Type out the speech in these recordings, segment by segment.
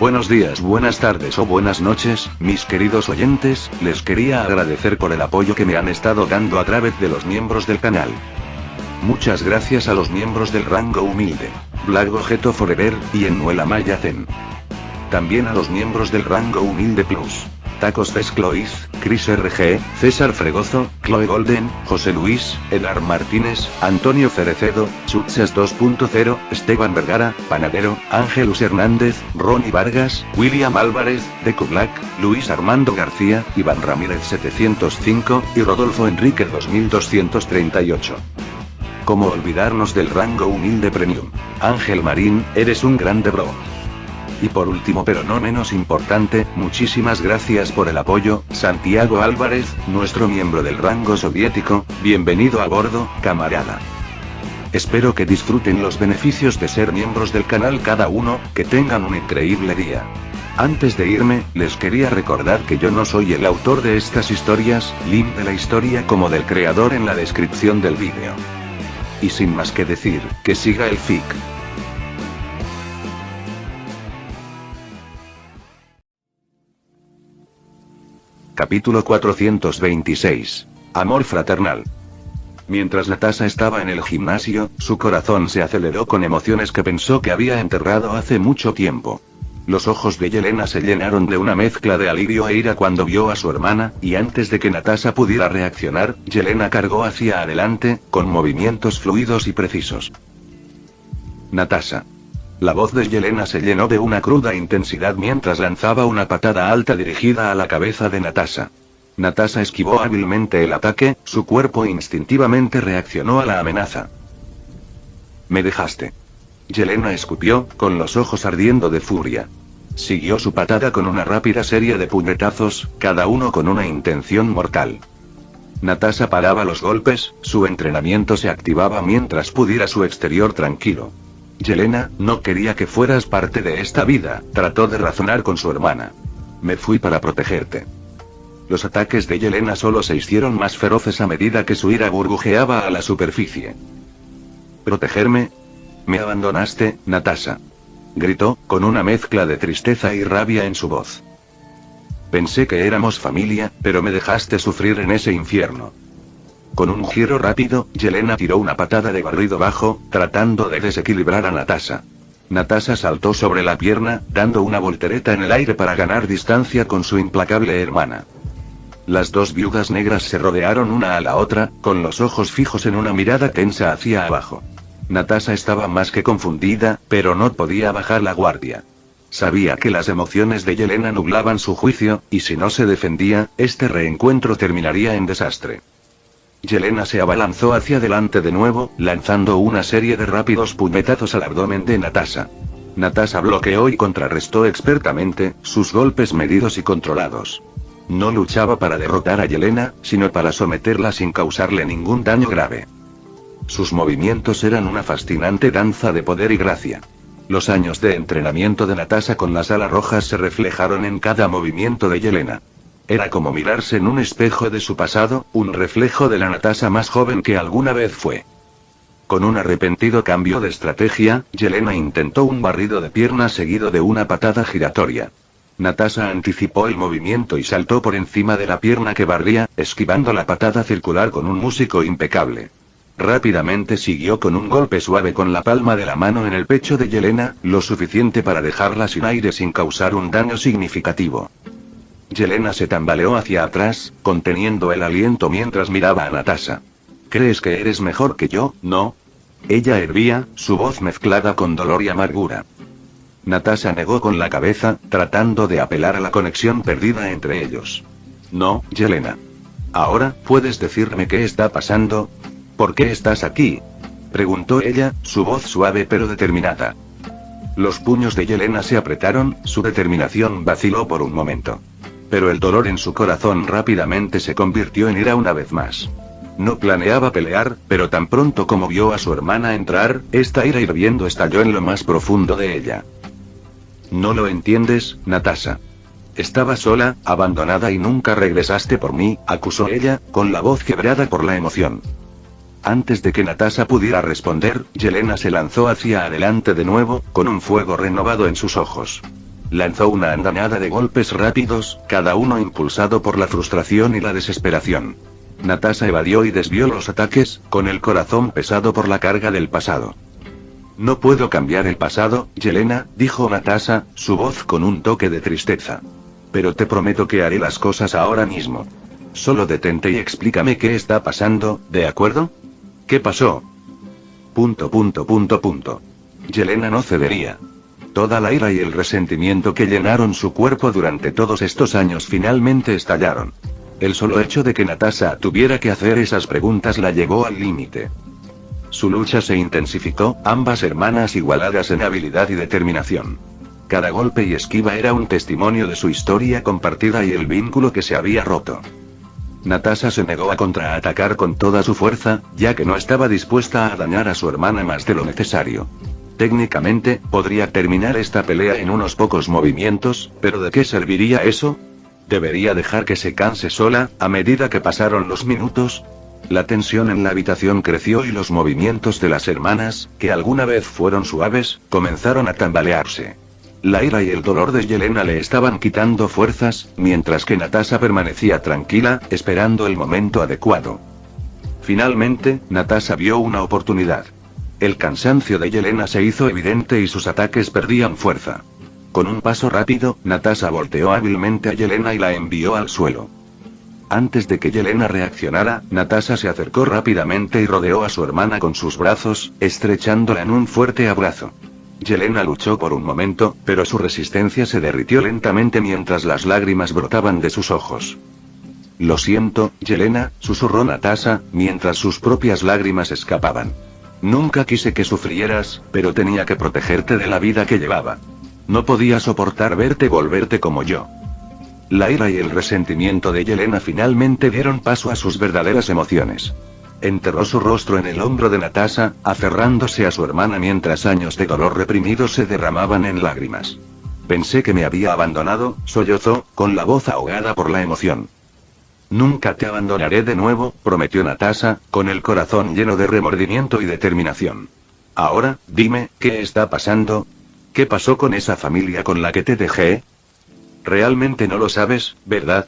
Buenos días, buenas tardes o buenas noches, mis queridos oyentes, les quería agradecer por el apoyo que me han estado dando a través de los miembros del canal. Muchas gracias a los miembros del rango humilde, Black Gojeto Forever, y Enuela Maya Zen. También a los miembros del rango humilde plus, Tacos Fesclois, Chris RG, César Fregozo, Chloe Golden, José Luis, Edgar Martínez, Antonio Cerecedo, Chuchas 2.0, Esteban Vergara, Panadero, Ángelus Hernández, Ronnie Vargas, William Álvarez, Deco Black, Luis Armando García, Iván Ramírez 705, y Rodolfo Enrique 2238. ¿Cómo olvidarnos del rango humilde premium? Ángel Marín, eres un grande bro. Y por último pero no menos importante, muchísimas gracias por el apoyo, Santiago Álvarez, nuestro miembro del rango soviético, bienvenido a bordo, camarada. Espero que disfruten los beneficios de ser miembros del canal cada uno, que tengan un increíble día. Antes de irme, les quería recordar que yo no soy el autor de estas historias, link de la historia como del creador en la descripción del vídeo. Y sin más que decir, que siga el fic. Capítulo 426. Amor fraternal. Mientras Natasha estaba en el gimnasio, su corazón se aceleró con emociones que pensó que había enterrado hace mucho tiempo. Los ojos de Yelena se llenaron de una mezcla de alivio e ira cuando vio a su hermana, y antes de que Natasha pudiera reaccionar, Yelena cargó hacia adelante, con movimientos fluidos y precisos. Natasha. La voz de Yelena se llenó de una cruda intensidad mientras lanzaba una patada alta dirigida a la cabeza de Natasha. Natasha esquivó hábilmente el ataque, su cuerpo instintivamente reaccionó a la amenaza. Me dejaste. Yelena escupió, con los ojos ardiendo de furia. Siguió su patada con una rápida serie de puñetazos, cada uno con una intención mortal. Natasha paraba los golpes, su entrenamiento se activaba mientras pudiera su exterior tranquilo. Yelena, no quería que fueras parte de esta vida, trató de razonar con su hermana. Me fui para protegerte. Los ataques de Yelena solo se hicieron más feroces a medida que su ira burbujeaba a la superficie. ¿Protegerme? Me abandonaste, Natasha. Gritó, con una mezcla de tristeza y rabia en su voz. Pensé que éramos familia, pero me dejaste sufrir en ese infierno. Con un giro rápido, Yelena tiró una patada de barrido bajo, tratando de desequilibrar a Natasha. Natasha saltó sobre la pierna, dando una voltereta en el aire para ganar distancia con su implacable hermana. Las dos viudas negras se rodearon una a la otra, con los ojos fijos en una mirada tensa hacia abajo. Natasha estaba más que confundida, pero no podía bajar la guardia. Sabía que las emociones de Yelena nublaban su juicio, y si no se defendía, este reencuentro terminaría en desastre. Yelena se abalanzó hacia adelante de nuevo, lanzando una serie de rápidos puñetazos al abdomen de Natasha. Natasha bloqueó y contrarrestó expertamente, sus golpes medidos y controlados. No luchaba para derrotar a Yelena, sino para someterla sin causarle ningún daño grave. Sus movimientos eran una fascinante danza de poder y gracia. Los años de entrenamiento de Natasha con las alas rojas se reflejaron en cada movimiento de Yelena. Era como mirarse en un espejo de su pasado, un reflejo de la Natasha más joven que alguna vez fue. Con un arrepentido cambio de estrategia, Yelena intentó un barrido de pierna seguido de una patada giratoria. Natasha anticipó el movimiento y saltó por encima de la pierna que barría, esquivando la patada circular con un músico impecable. Rápidamente siguió con un golpe suave con la palma de la mano en el pecho de Yelena, lo suficiente para dejarla sin aire sin causar un daño significativo. Yelena se tambaleó hacia atrás, conteniendo el aliento mientras miraba a Natasha. ¿Crees que eres mejor que yo, no? Ella hervía, su voz mezclada con dolor y amargura. Natasha negó con la cabeza, tratando de apelar a la conexión perdida entre ellos. No, Yelena. Ahora, ¿puedes decirme qué está pasando? ¿Por qué estás aquí? Preguntó ella, su voz suave pero determinada. Los puños de Yelena se apretaron, su determinación vaciló por un momento. Pero el dolor en su corazón rápidamente se convirtió en ira una vez más. No planeaba pelear, pero tan pronto como vio a su hermana entrar, esta ira hirviendo estalló en lo más profundo de ella. No lo entiendes, Natasha. Estaba sola, abandonada y nunca regresaste por mí, acusó ella, con la voz quebrada por la emoción. Antes de que Natasha pudiera responder, Yelena se lanzó hacia adelante de nuevo, con un fuego renovado en sus ojos. Lanzó una andanada de golpes rápidos, cada uno impulsado por la frustración y la desesperación. Natasha evadió y desvió los ataques, con el corazón pesado por la carga del pasado. No puedo cambiar el pasado, Yelena, dijo Natasha, su voz con un toque de tristeza. Pero te prometo que haré las cosas ahora mismo. Solo detente y explícame qué está pasando, ¿de acuerdo? ¿Qué pasó? Yelena no cedería. Toda la ira y el resentimiento que llenaron su cuerpo durante todos estos años finalmente estallaron. El solo hecho de que Natasha tuviera que hacer esas preguntas la llevó al límite. Su lucha se intensificó, ambas hermanas igualadas en habilidad y determinación. Cada golpe y esquiva era un testimonio de su historia compartida y el vínculo que se había roto. Natasha se negó a contraatacar con toda su fuerza, ya que no estaba dispuesta a dañar a su hermana más de lo necesario. Técnicamente, podría terminar esta pelea en unos pocos movimientos, pero ¿de qué serviría eso? ¿Debería dejar que se canse sola, a medida que pasaron los minutos? La tensión en la habitación creció y los movimientos de las hermanas, que alguna vez fueron suaves, comenzaron a tambalearse. La ira y el dolor de Yelena le estaban quitando fuerzas, mientras que Natasha permanecía tranquila, esperando el momento adecuado. Finalmente, Natasha vio una oportunidad. El cansancio de Yelena se hizo evidente y sus ataques perdían fuerza. Con un paso rápido, Natasha volteó hábilmente a Yelena y la envió al suelo. Antes de que Yelena reaccionara, Natasha se acercó rápidamente y rodeó a su hermana con sus brazos, estrechándola en un fuerte abrazo. Yelena luchó por un momento, pero su resistencia se derritió lentamente mientras las lágrimas brotaban de sus ojos. Lo siento, Yelena, susurró Natasha, mientras sus propias lágrimas escapaban. Nunca quise que sufrieras, pero tenía que protegerte de la vida que llevaba. No podía soportar verte volverte como yo. La ira y el resentimiento de Yelena finalmente dieron paso a sus verdaderas emociones. Enterró su rostro en el hombro de Natasha, aferrándose a su hermana mientras años de dolor reprimido se derramaban en lágrimas. Pensé que me había abandonado, sollozó, con la voz ahogada por la emoción. Nunca te abandonaré de nuevo, prometió Natasha, con el corazón lleno de remordimiento y determinación. Ahora, dime, ¿qué está pasando? ¿Qué pasó con esa familia con la que te dejé? Realmente no lo sabes, ¿verdad?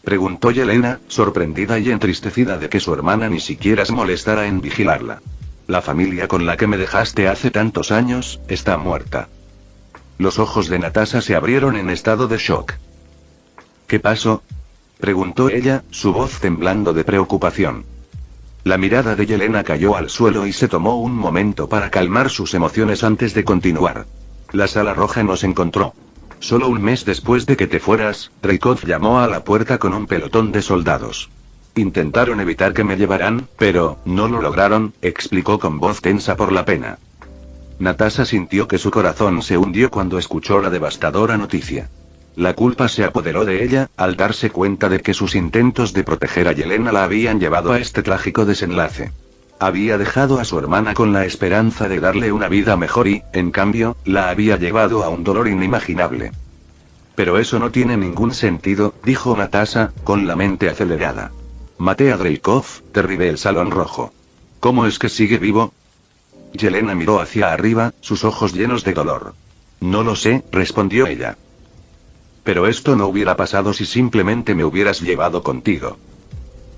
Preguntó Yelena, sorprendida y entristecida de que su hermana ni siquiera se molestara en vigilarla. La familia con la que me dejaste hace tantos años, está muerta. Los ojos de Natasha se abrieron en estado de shock. ¿Qué pasó? Preguntó ella, su voz temblando de preocupación. La mirada de Yelena cayó al suelo y se tomó un momento para calmar sus emociones antes de continuar. La Sala Roja nos encontró. Solo un mes después de que te fueras, Dreykov llamó a la puerta con un pelotón de soldados. Intentaron evitar que me llevaran, pero no lo lograron, explicó con voz tensa por la pena. Natasha sintió que su corazón se hundió cuando escuchó la devastadora noticia. La culpa se apoderó de ella, al darse cuenta de que sus intentos de proteger a Yelena la habían llevado a este trágico desenlace. Había dejado a su hermana con la esperanza de darle una vida mejor y, en cambio, la había llevado a un dolor inimaginable. Pero eso no tiene ningún sentido, dijo Natasha, con la mente acelerada. Maté a Dreykov, derribé el Salón Rojo. ¿Cómo es que sigue vivo? Yelena miró hacia arriba, sus ojos llenos de dolor. No lo sé, respondió ella. Pero esto no hubiera pasado si simplemente me hubieras llevado contigo.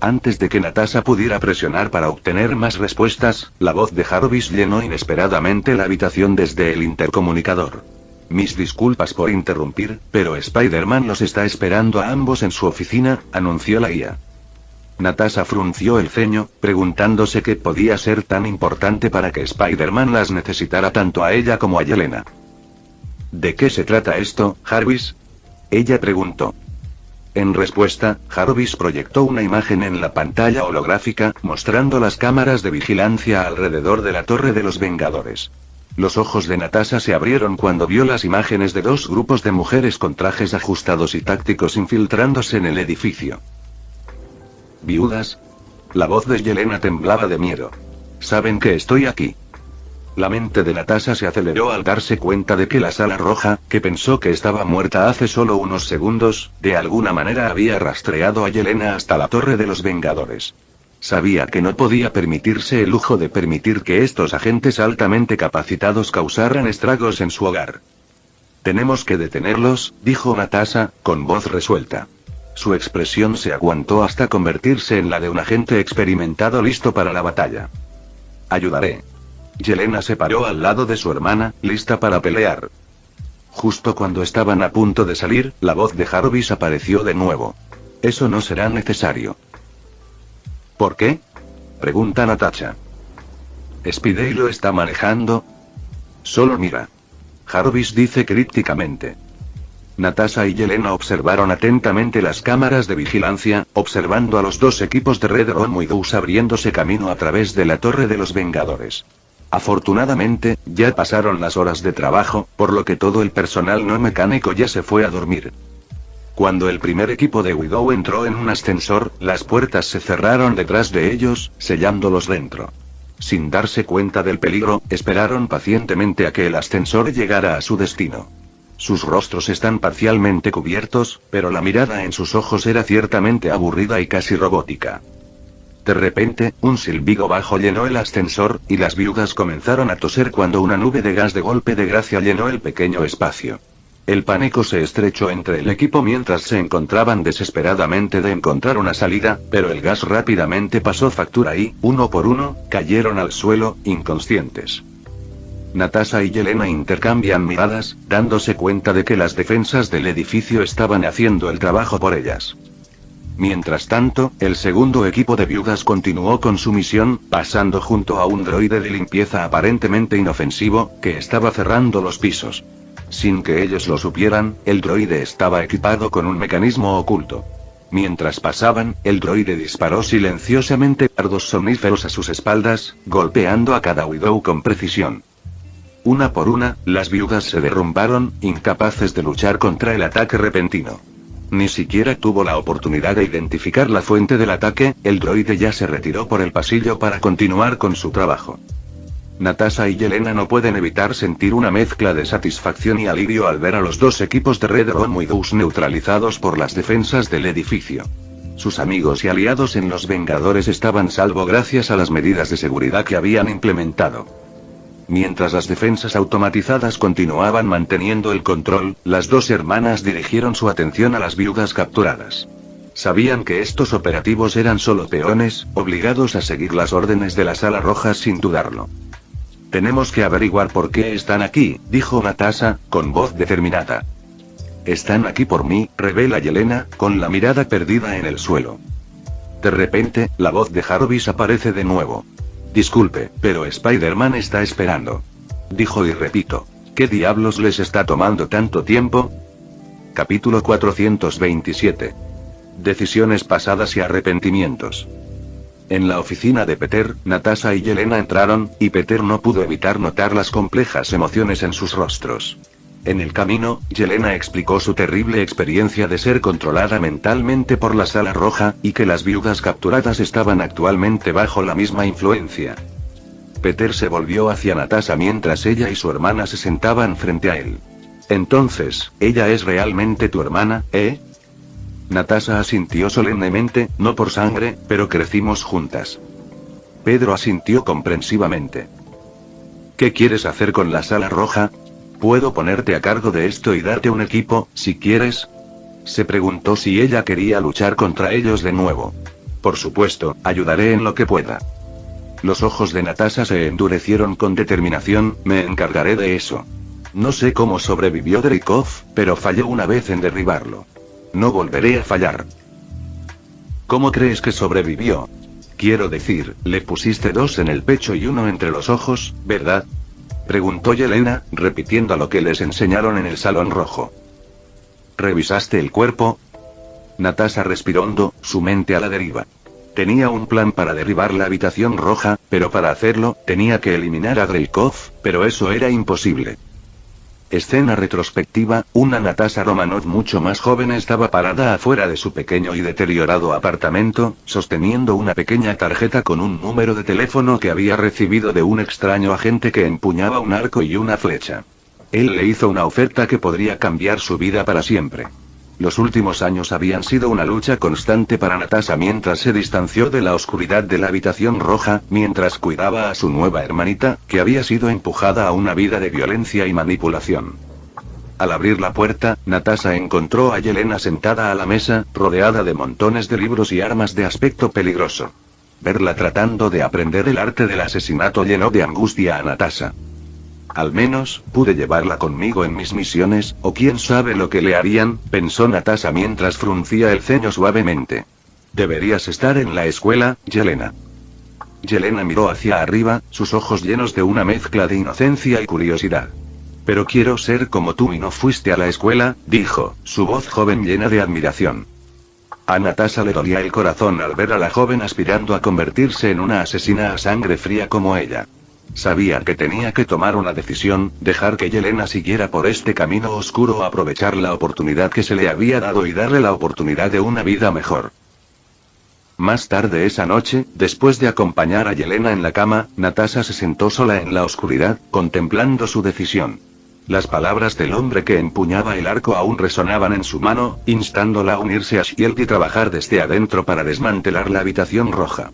Antes de que Natasha pudiera presionar para obtener más respuestas, la voz de Jarvis llenó inesperadamente la habitación desde el intercomunicador. Mis disculpas por interrumpir, pero Spider-Man los está esperando a ambos en su oficina, anunció la IA. Natasha frunció el ceño, preguntándose qué podía ser tan importante para que Spider-Man las necesitara tanto a ella como a Yelena. ¿De qué se trata esto, Jarvis? Ella preguntó. En respuesta, Jarvis proyectó una imagen en la pantalla holográfica, mostrando las cámaras de vigilancia alrededor de la Torre de los Vengadores. Los ojos de Natasha se abrieron cuando vio las imágenes de dos grupos de mujeres con trajes ajustados y tácticos infiltrándose en el edificio. ¿Viudas? La voz de Yelena temblaba de miedo. ¿Saben que estoy aquí? La mente de Natasha se aceleró al darse cuenta de que la Sala Roja, que pensó que estaba muerta hace solo unos segundos, de alguna manera había rastreado a Yelena hasta la Torre de los Vengadores. Sabía que no podía permitirse el lujo de permitir que estos agentes altamente capacitados causaran estragos en su hogar. Tenemos que detenerlos, dijo Natasha, con voz resuelta. Su expresión se aguantó hasta convertirse en la de un agente experimentado listo para la batalla. Ayudaré. Yelena se paró al lado de su hermana, lista para pelear. Justo cuando estaban a punto de salir, la voz de Jarvis apareció de nuevo. Eso no será necesario. ¿Por qué? Pregunta Natasha. ¿Spidey lo está manejando? Solo mira. Jarvis dice crípticamente. Natasha y Yelena observaron atentamente las cámaras de vigilancia, observando a los dos equipos de Red Romulus abriéndose camino a través de la Torre de los Vengadores. Afortunadamente, ya pasaron las horas de trabajo, por lo que todo el personal no mecánico ya se fue a dormir. Cuando el primer equipo de Widow entró en un ascensor, las puertas se cerraron detrás de ellos, sellándolos dentro. Sin darse cuenta del peligro, esperaron pacientemente a que el ascensor llegara a su destino. Sus rostros están parcialmente cubiertos, pero la mirada en sus ojos era ciertamente aburrida y casi robótica. De repente, un silbido bajo llenó el ascensor, y las viudas comenzaron a toser cuando una nube de gas de golpe de gracia llenó el pequeño espacio. El pánico se estrechó entre el equipo mientras se encontraban desesperadamente de encontrar una salida, pero el gas rápidamente pasó factura y, uno por uno, cayeron al suelo, inconscientes. Natasha y Yelena intercambian miradas, dándose cuenta de que las defensas del edificio estaban haciendo el trabajo por ellas. Mientras tanto, el segundo equipo de viudas continuó con su misión, pasando junto a un droide de limpieza aparentemente inofensivo, que estaba cerrando los pisos. Sin que ellos lo supieran, el droide estaba equipado con un mecanismo oculto. Mientras pasaban, el droide disparó silenciosamente dardos somníferos a sus espaldas, golpeando a cada Widow con precisión. Una por una, las viudas se derrumbaron, incapaces de luchar contra el ataque repentino. Ni siquiera tuvo la oportunidad de identificar la fuente del ataque, el droide ya se retiró por el pasillo para continuar con su trabajo. Natasha y Yelena no pueden evitar sentir una mezcla de satisfacción y alivio al ver a los dos equipos de Red Romulus neutralizados por las defensas del edificio. Sus amigos y aliados en los Vengadores estaban salvo gracias a las medidas de seguridad que habían implementado. Mientras las defensas automatizadas continuaban manteniendo el control, las dos hermanas dirigieron su atención a las viudas capturadas. Sabían que estos operativos eran solo peones, obligados a seguir las órdenes de la Sala Roja sin dudarlo. Tenemos que averiguar por qué están aquí, dijo Natasha, con voz determinada. Están aquí por mí, revela Yelena, con la mirada perdida en el suelo. De repente, la voz de Jarvis aparece de nuevo. Disculpe, pero Spider-Man está esperando. Dijo y repito. ¿Qué diablos les está tomando tanto tiempo? Capítulo 427. Decisiones pasadas y arrepentimientos. En la oficina de Peter, Natasha y Yelena entraron, y Peter no pudo evitar notar las complejas emociones en sus rostros. En el camino, Yelena explicó su terrible experiencia de ser controlada mentalmente por la Sala Roja, y que las viudas capturadas estaban actualmente bajo la misma influencia. Peter se volvió hacia Natasha mientras ella y su hermana se sentaban frente a él. Entonces, ¿ella es realmente tu hermana, eh? Natasha asintió solemnemente, no por sangre, pero crecimos juntas. Pedro asintió comprensivamente. ¿Qué quieres hacer con la Sala Roja? ¿Puedo ponerte a cargo de esto y darte un equipo, si quieres? Se preguntó si ella quería luchar contra ellos de nuevo. Por supuesto, ayudaré en lo que pueda. Los ojos de Natasha se endurecieron con determinación, me encargaré de eso. No sé cómo sobrevivió Dreykov, pero falló una vez en derribarlo. No volveré a fallar. ¿Cómo crees que sobrevivió? Quiero decir, le pusiste 2 en el pecho y 1 entre los ojos, ¿verdad? Preguntó Yelena, repitiendo lo que les enseñaron en el Salón Rojo. ¿Revisaste el cuerpo? Natasha respiró hondo, su mente a la deriva. Tenía un plan para derribar la habitación roja, pero para hacerlo, tenía que eliminar a Dreykov, pero eso era imposible. Escena retrospectiva, una Natasha Romanoff mucho más joven estaba parada afuera de su pequeño y deteriorado apartamento, sosteniendo una pequeña tarjeta con un número de teléfono que había recibido de un extraño agente que empuñaba un arco y una flecha. Él le hizo una oferta que podría cambiar su vida para siempre. Los últimos años habían sido una lucha constante para Natasha mientras se distanció de la oscuridad de la habitación roja, mientras cuidaba a su nueva hermanita, que había sido empujada a una vida de violencia y manipulación. Al abrir la puerta, Natasha encontró a Yelena sentada a la mesa, rodeada de montones de libros y armas de aspecto peligroso. Verla tratando de aprender el arte del asesinato llenó de angustia a Natasha. Al menos, pude llevarla conmigo en mis misiones, o quién sabe lo que le harían, pensó Natasha mientras fruncía el ceño suavemente. Deberías estar en la escuela, Yelena. Yelena miró hacia arriba, sus ojos llenos de una mezcla de inocencia y curiosidad. Pero quiero ser como tú y no fuiste a la escuela, dijo, su voz joven llena de admiración. A Natasha le dolía el corazón al ver a la joven aspirando a convertirse en una asesina a sangre fría como ella. Sabía que tenía que tomar una decisión, dejar que Yelena siguiera por este camino oscuro o aprovechar la oportunidad que se le había dado y darle la oportunidad de una vida mejor. Más tarde esa noche, después de acompañar a Yelena en la cama, Natasha se sentó sola en la oscuridad, contemplando su decisión. Las palabras del hombre que empuñaba el arco aún resonaban en su mano, instándola a unirse a Shield y trabajar desde adentro para desmantelar la habitación roja.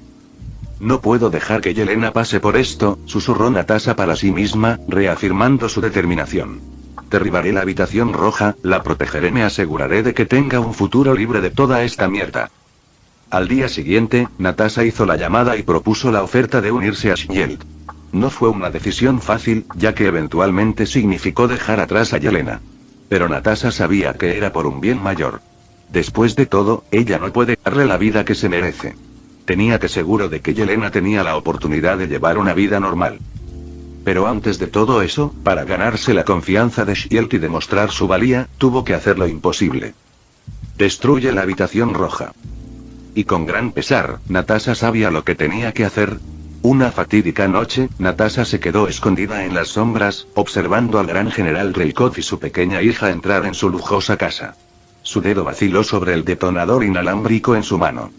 No puedo dejar que Yelena pase por esto, susurró Natasha para sí misma, reafirmando su determinación. Derribaré la habitación roja, la protegeré, me aseguraré de que tenga un futuro libre de toda esta mierda. Al día siguiente, Natasha hizo la llamada y propuso la oferta de unirse a Shield. No fue una decisión fácil, ya que eventualmente significó dejar atrás a Yelena. Pero Natasha sabía que era por un bien mayor. Después de todo, ella no puede darle la vida que se merece. Tenía que seguro de que Yelena tenía la oportunidad de llevar una vida normal. Pero antes de todo eso, para ganarse la confianza de Shield y demostrar su valía, tuvo que hacer lo imposible. Destruye la habitación roja. Y con gran pesar, Natasha sabía lo que tenía que hacer. Una fatídica noche, Natasha se quedó escondida en las sombras, observando al gran general Dreykov y su pequeña hija entrar en su lujosa casa. Su dedo vaciló sobre el detonador inalámbrico en su mano.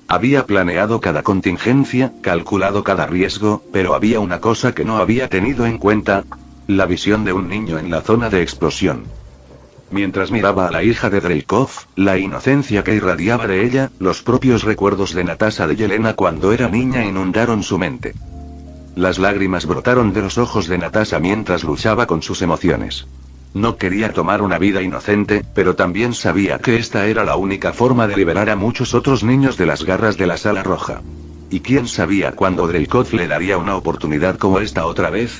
Había planeado cada contingencia, calculado cada riesgo, pero había una cosa que no había tenido en cuenta: la visión de un niño en la zona de explosión. Mientras miraba a la hija de Dreykov, la inocencia que irradiaba de ella, los propios recuerdos de Natasha de Yelena cuando era niña inundaron su mente. Las lágrimas brotaron de los ojos de Natasha mientras luchaba con sus emociones. No quería tomar una vida inocente, pero también sabía que esta era la única forma de liberar a muchos otros niños de las garras de la Sala Roja. ¿Y quién sabía cuándo Dreykov le daría una oportunidad como esta otra vez?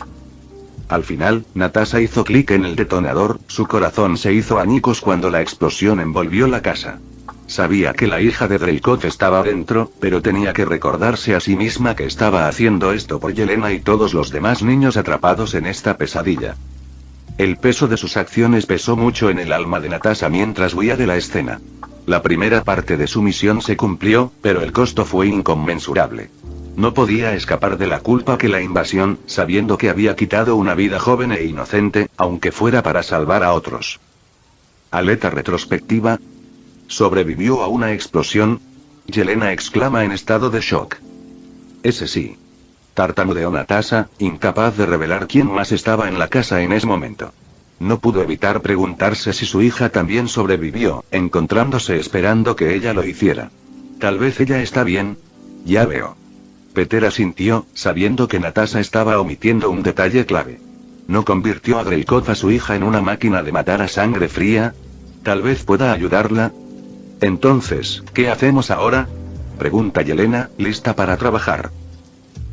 Al final, Natasha hizo clic en el detonador, su corazón se hizo añicos cuando la explosión envolvió la casa. Sabía que la hija de Dreykov estaba dentro, pero tenía que recordarse a sí misma que estaba haciendo esto por Yelena y todos los demás niños atrapados en esta pesadilla. El peso de sus acciones pesó mucho en el alma de Natasha mientras huía de la escena. La primera parte de su misión se cumplió, pero el costo fue inconmensurable. No podía escapar de la culpa que la invasión, sabiendo que había quitado una vida joven e inocente, aunque fuera para salvar a otros. Aleta retrospectiva. ¿Sobrevivió a una explosión? Yelena exclama en estado de shock. Ese sí. Tartamudeó Natasha, incapaz de revelar quién más estaba en la casa en ese momento. No pudo evitar preguntarse si su hija también sobrevivió, encontrándose esperando que ella lo hiciera. Tal vez ella está bien. Ya veo. Peter asintió, sabiendo que Natasha estaba omitiendo un detalle clave. ¿No convirtió a Dreykov a su hija en una máquina de matar a sangre fría? Tal vez pueda ayudarla. Entonces, ¿qué hacemos ahora? Pregunta Yelena, lista para trabajar.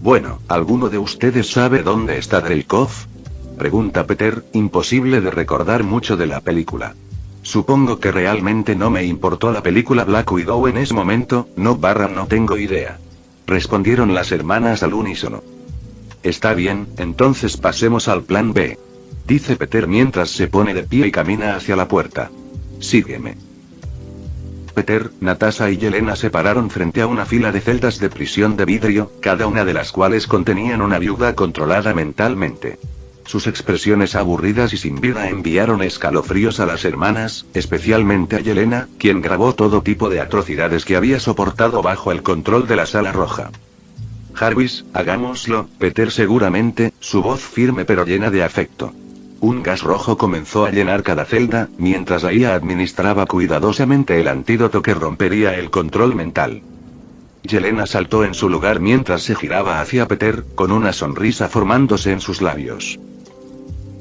Bueno, ¿alguno de ustedes sabe dónde está Dreykov? Pregunta Peter, imposible de recordar mucho de la película. Supongo que realmente no me importó la película Black Widow en ese momento, no tengo idea. Respondieron las hermanas al unísono. Está bien, entonces pasemos al plan B. Dice Peter mientras se pone de pie y camina hacia la puerta. Sígueme. Peter, Natasha y Yelena se pararon frente a una fila de celdas de prisión de vidrio, cada una de las cuales contenían una viuda controlada mentalmente. Sus expresiones aburridas y sin vida enviaron escalofríos a las hermanas, especialmente a Yelena, quien grabó todo tipo de atrocidades que había soportado bajo el control de la Sala Roja. Jarvis, hagámoslo, Peter seguramente, su voz firme pero llena de afecto. Un gas rojo comenzó a llenar cada celda, mientras la IA administraba cuidadosamente el antídoto que rompería el control mental. Yelena saltó en su lugar mientras se giraba hacia Peter, con una sonrisa formándose en sus labios.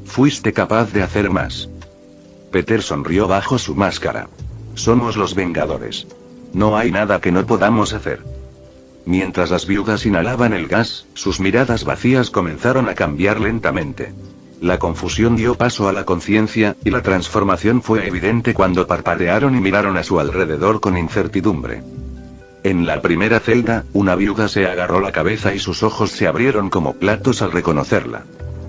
Fuiste capaz de hacer más. Peter sonrió bajo su máscara. Somos los Vengadores. No hay nada que no podamos hacer. Mientras las viudas inhalaban el gas, sus miradas vacías comenzaron a cambiar lentamente. La confusión dio paso a la conciencia, y la transformación fue evidente cuando parpadearon y miraron a su alrededor con incertidumbre. En la primera celda, una viuda se agarró la cabeza y sus ojos se abrieron como platos al reconocerla.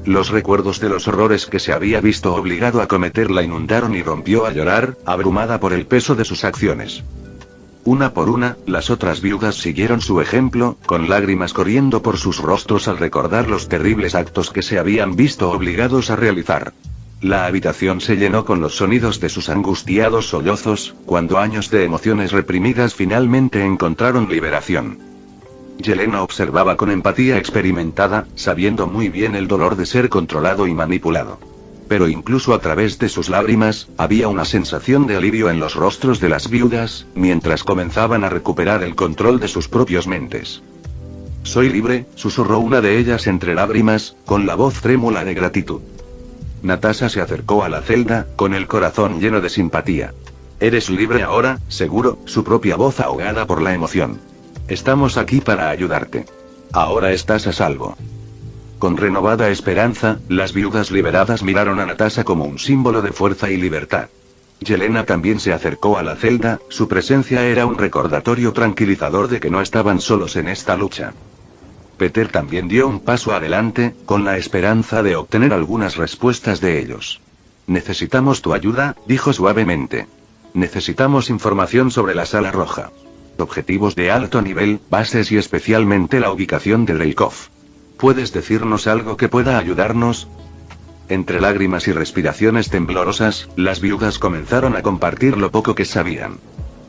Los recuerdos de los horrores que se había visto obligado a cometer la inundaron y rompió a llorar, abrumada por el peso de sus acciones. Una por una, las otras viudas siguieron su ejemplo, con lágrimas corriendo por sus rostros al recordar los terribles actos que se habían visto obligados a realizar. La habitación se llenó con los sonidos de sus angustiados sollozos, cuando años de emociones reprimidas finalmente encontraron liberación. Yelena observaba con empatía experimentada, sabiendo muy bien el dolor de ser controlado y manipulado. Pero incluso a través de sus lágrimas, había una sensación de alivio en los rostros de las viudas, mientras comenzaban a recuperar el control de sus propias mentes. Soy libre, susurró una de ellas entre lágrimas, con la voz trémula de gratitud. Natasha se acercó a la celda, con el corazón lleno de simpatía. Eres libre ahora, seguro, su propia voz ahogada por la emoción. Estamos aquí para ayudarte. Ahora estás a salvo. Con renovada esperanza, las viudas liberadas miraron a Natasha como un símbolo de fuerza y libertad. Yelena también se acercó a la celda, su presencia era un recordatorio tranquilizador de que no estaban solos en esta lucha. Peter también dio un paso adelante, con la esperanza de obtener algunas respuestas de ellos. Necesitamos tu ayuda, dijo suavemente. Necesitamos información sobre la Sala Roja. Objetivos de alto nivel, bases y especialmente la ubicación de Dreykov. ¿Puedes decirnos algo que pueda ayudarnos? Entre lágrimas y respiraciones temblorosas, las viudas comenzaron a compartir lo poco que sabían.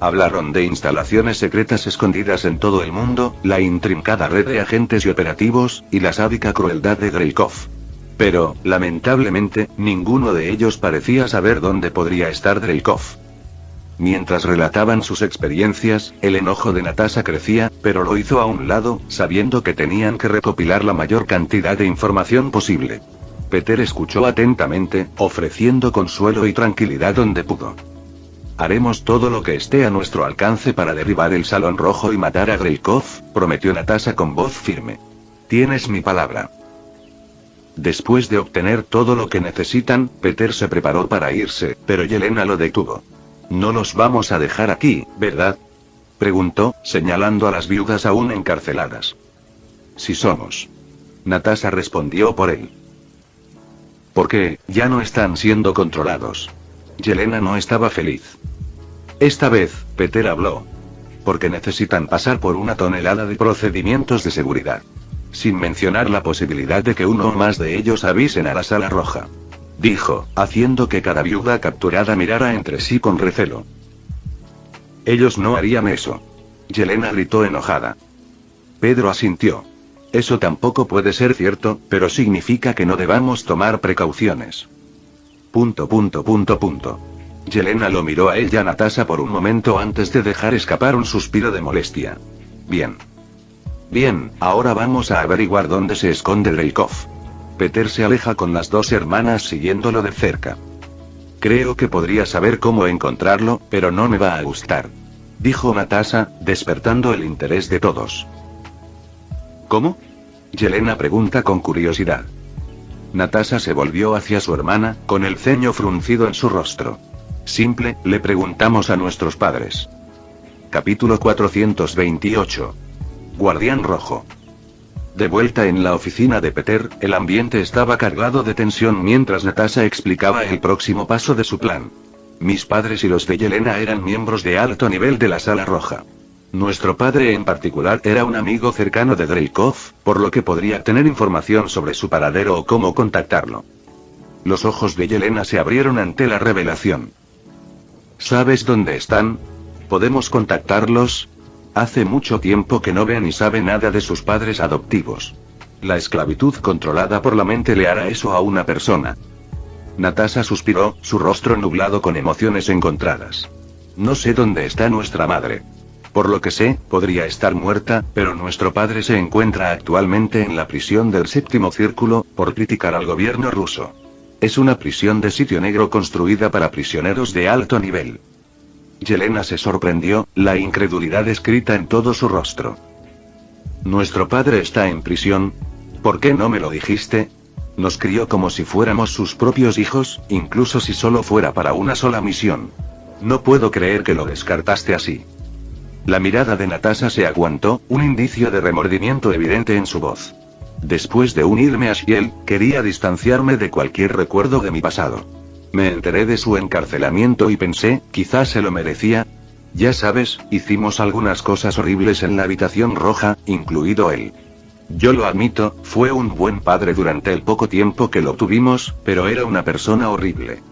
Hablaron de instalaciones secretas escondidas en todo el mundo, la intrincada red de agentes y operativos, y la sádica crueldad de Dreykov. Pero, lamentablemente, ninguno de ellos parecía saber dónde podría estar Dreykov. Mientras relataban sus experiencias, el enojo de Natasha crecía, pero lo hizo a un lado, sabiendo que tenían que recopilar la mayor cantidad de información posible. Peter escuchó atentamente, ofreciendo consuelo y tranquilidad donde pudo. Haremos todo lo que esté a nuestro alcance para derribar el Salón Rojo y matar a Dreykov, prometió Natasha con voz firme. Tienes mi palabra. Después de obtener todo lo que necesitan, Peter se preparó para irse, pero Yelena lo detuvo. No los vamos a dejar aquí, ¿verdad? Preguntó, señalando a las viudas aún encarceladas. Sí somos. Natasha respondió por él. ¿Por qué? Ya no están siendo controlados. Yelena no estaba feliz. Esta vez, Peter habló. Porque necesitan pasar por una tonelada de procedimientos de seguridad. Sin mencionar la posibilidad de que uno o más de ellos avisen a la Sala Roja. Dijo, haciendo que cada viuda capturada mirara entre sí con recelo. Ellos no harían eso. Yelena gritó enojada. Pedro asintió. Eso tampoco puede ser cierto, pero significa que no debamos tomar precauciones. ... Yelena lo miró a ella Natasha por un momento antes de dejar escapar un suspiro de molestia. Bien. Bien, ahora vamos a averiguar dónde se esconde Dreykov. Peter se aleja con las dos hermanas siguiéndolo de cerca. Creo que podría saber cómo encontrarlo, pero no me va a gustar. Dijo Natasha, despertando el interés de todos. ¿Cómo? Yelena pregunta con curiosidad. Natasha se volvió hacia su hermana, con el ceño fruncido en su rostro. Simple, le preguntamos a nuestros padres. Capítulo 428. Guardián Rojo. De vuelta en la oficina de Peter, el ambiente estaba cargado de tensión mientras Natasha explicaba el próximo paso de su plan. Mis padres y los de Yelena eran miembros de alto nivel de la Sala Roja. Nuestro padre en particular era un amigo cercano de Dreykov, por lo que podría tener información sobre su paradero o cómo contactarlo. Los ojos de Yelena se abrieron ante la revelación. ¿Sabes dónde están? ¿Podemos contactarlos? Hace mucho tiempo que no ve ni sabe nada de sus padres adoptivos. La esclavitud controlada por la mente le hará eso a una persona. Natasha suspiró, su rostro nublado con emociones encontradas. No sé dónde está nuestra madre. Por lo que sé, podría estar muerta, pero nuestro padre se encuentra actualmente en la prisión del Séptimo Círculo, por criticar al gobierno ruso. Es una prisión de sitio negro construida para prisioneros de alto nivel. Yelena se sorprendió, la incredulidad escrita en todo su rostro. Nuestro padre está en prisión. ¿Por qué no me lo dijiste? Nos crió como si fuéramos sus propios hijos, incluso si solo fuera para una sola misión. No puedo creer que lo descartaste así. La mirada de Natasha se aguantó, un indicio de remordimiento evidente en su voz. Después de unirme a Shiel, quería distanciarme de cualquier recuerdo de mi pasado. Me enteré de su encarcelamiento y pensé, quizás se lo merecía. Ya sabes, hicimos algunas cosas horribles en la habitación roja, incluido él. Yo lo admito, fue un buen padre durante el poco tiempo que lo tuvimos, pero era una persona horrible.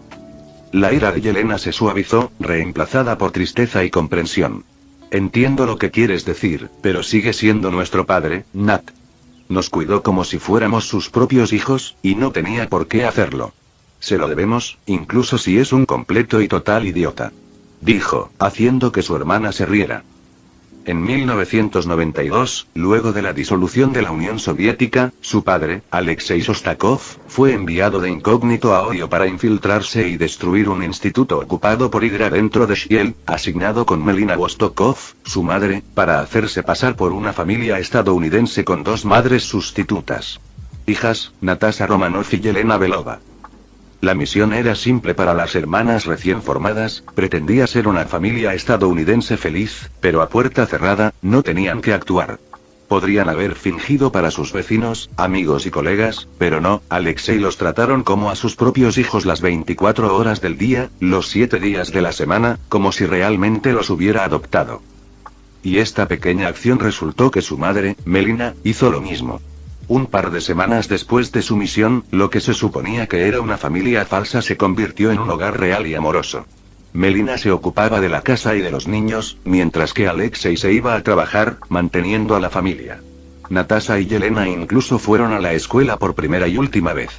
La ira de Yelena se suavizó, reemplazada por tristeza y comprensión. Entiendo lo que quieres decir, pero sigue siendo nuestro padre, Nat. Nos cuidó como si fuéramos sus propios hijos, y no tenía por qué hacerlo. Se lo debemos, incluso si es un completo y total idiota. Dijo, haciendo que su hermana se riera. En 1992, luego de la disolución de la Unión Soviética, su padre, Alexei Shostakov, fue enviado de incógnito a Ohio para infiltrarse y destruir un instituto ocupado por Hydra dentro de Shield, asignado con Melina Vostokov, su madre, para hacerse pasar por una familia estadounidense con dos madres sustitutas. Hijas, Natasha Romanov y Yelena Belova. La misión era simple para las hermanas recién formadas, pretendía ser una familia estadounidense feliz, pero a puerta cerrada, no tenían que actuar. Podrían haber fingido para sus vecinos, amigos y colegas, pero no, Alexei los trataron como a sus propios hijos las 24 horas del día, los 7 días de la semana, como si realmente los hubiera adoptado. Y esta pequeña acción resultó que su madre, Melina, hizo lo mismo. Un par de semanas después de su misión, lo que se suponía que era una familia falsa se convirtió en un hogar real y amoroso. Melina se ocupaba de la casa y de los niños, mientras que Alexei se iba a trabajar, manteniendo a la familia. Natasha y Yelena incluso fueron a la escuela por primera y última vez.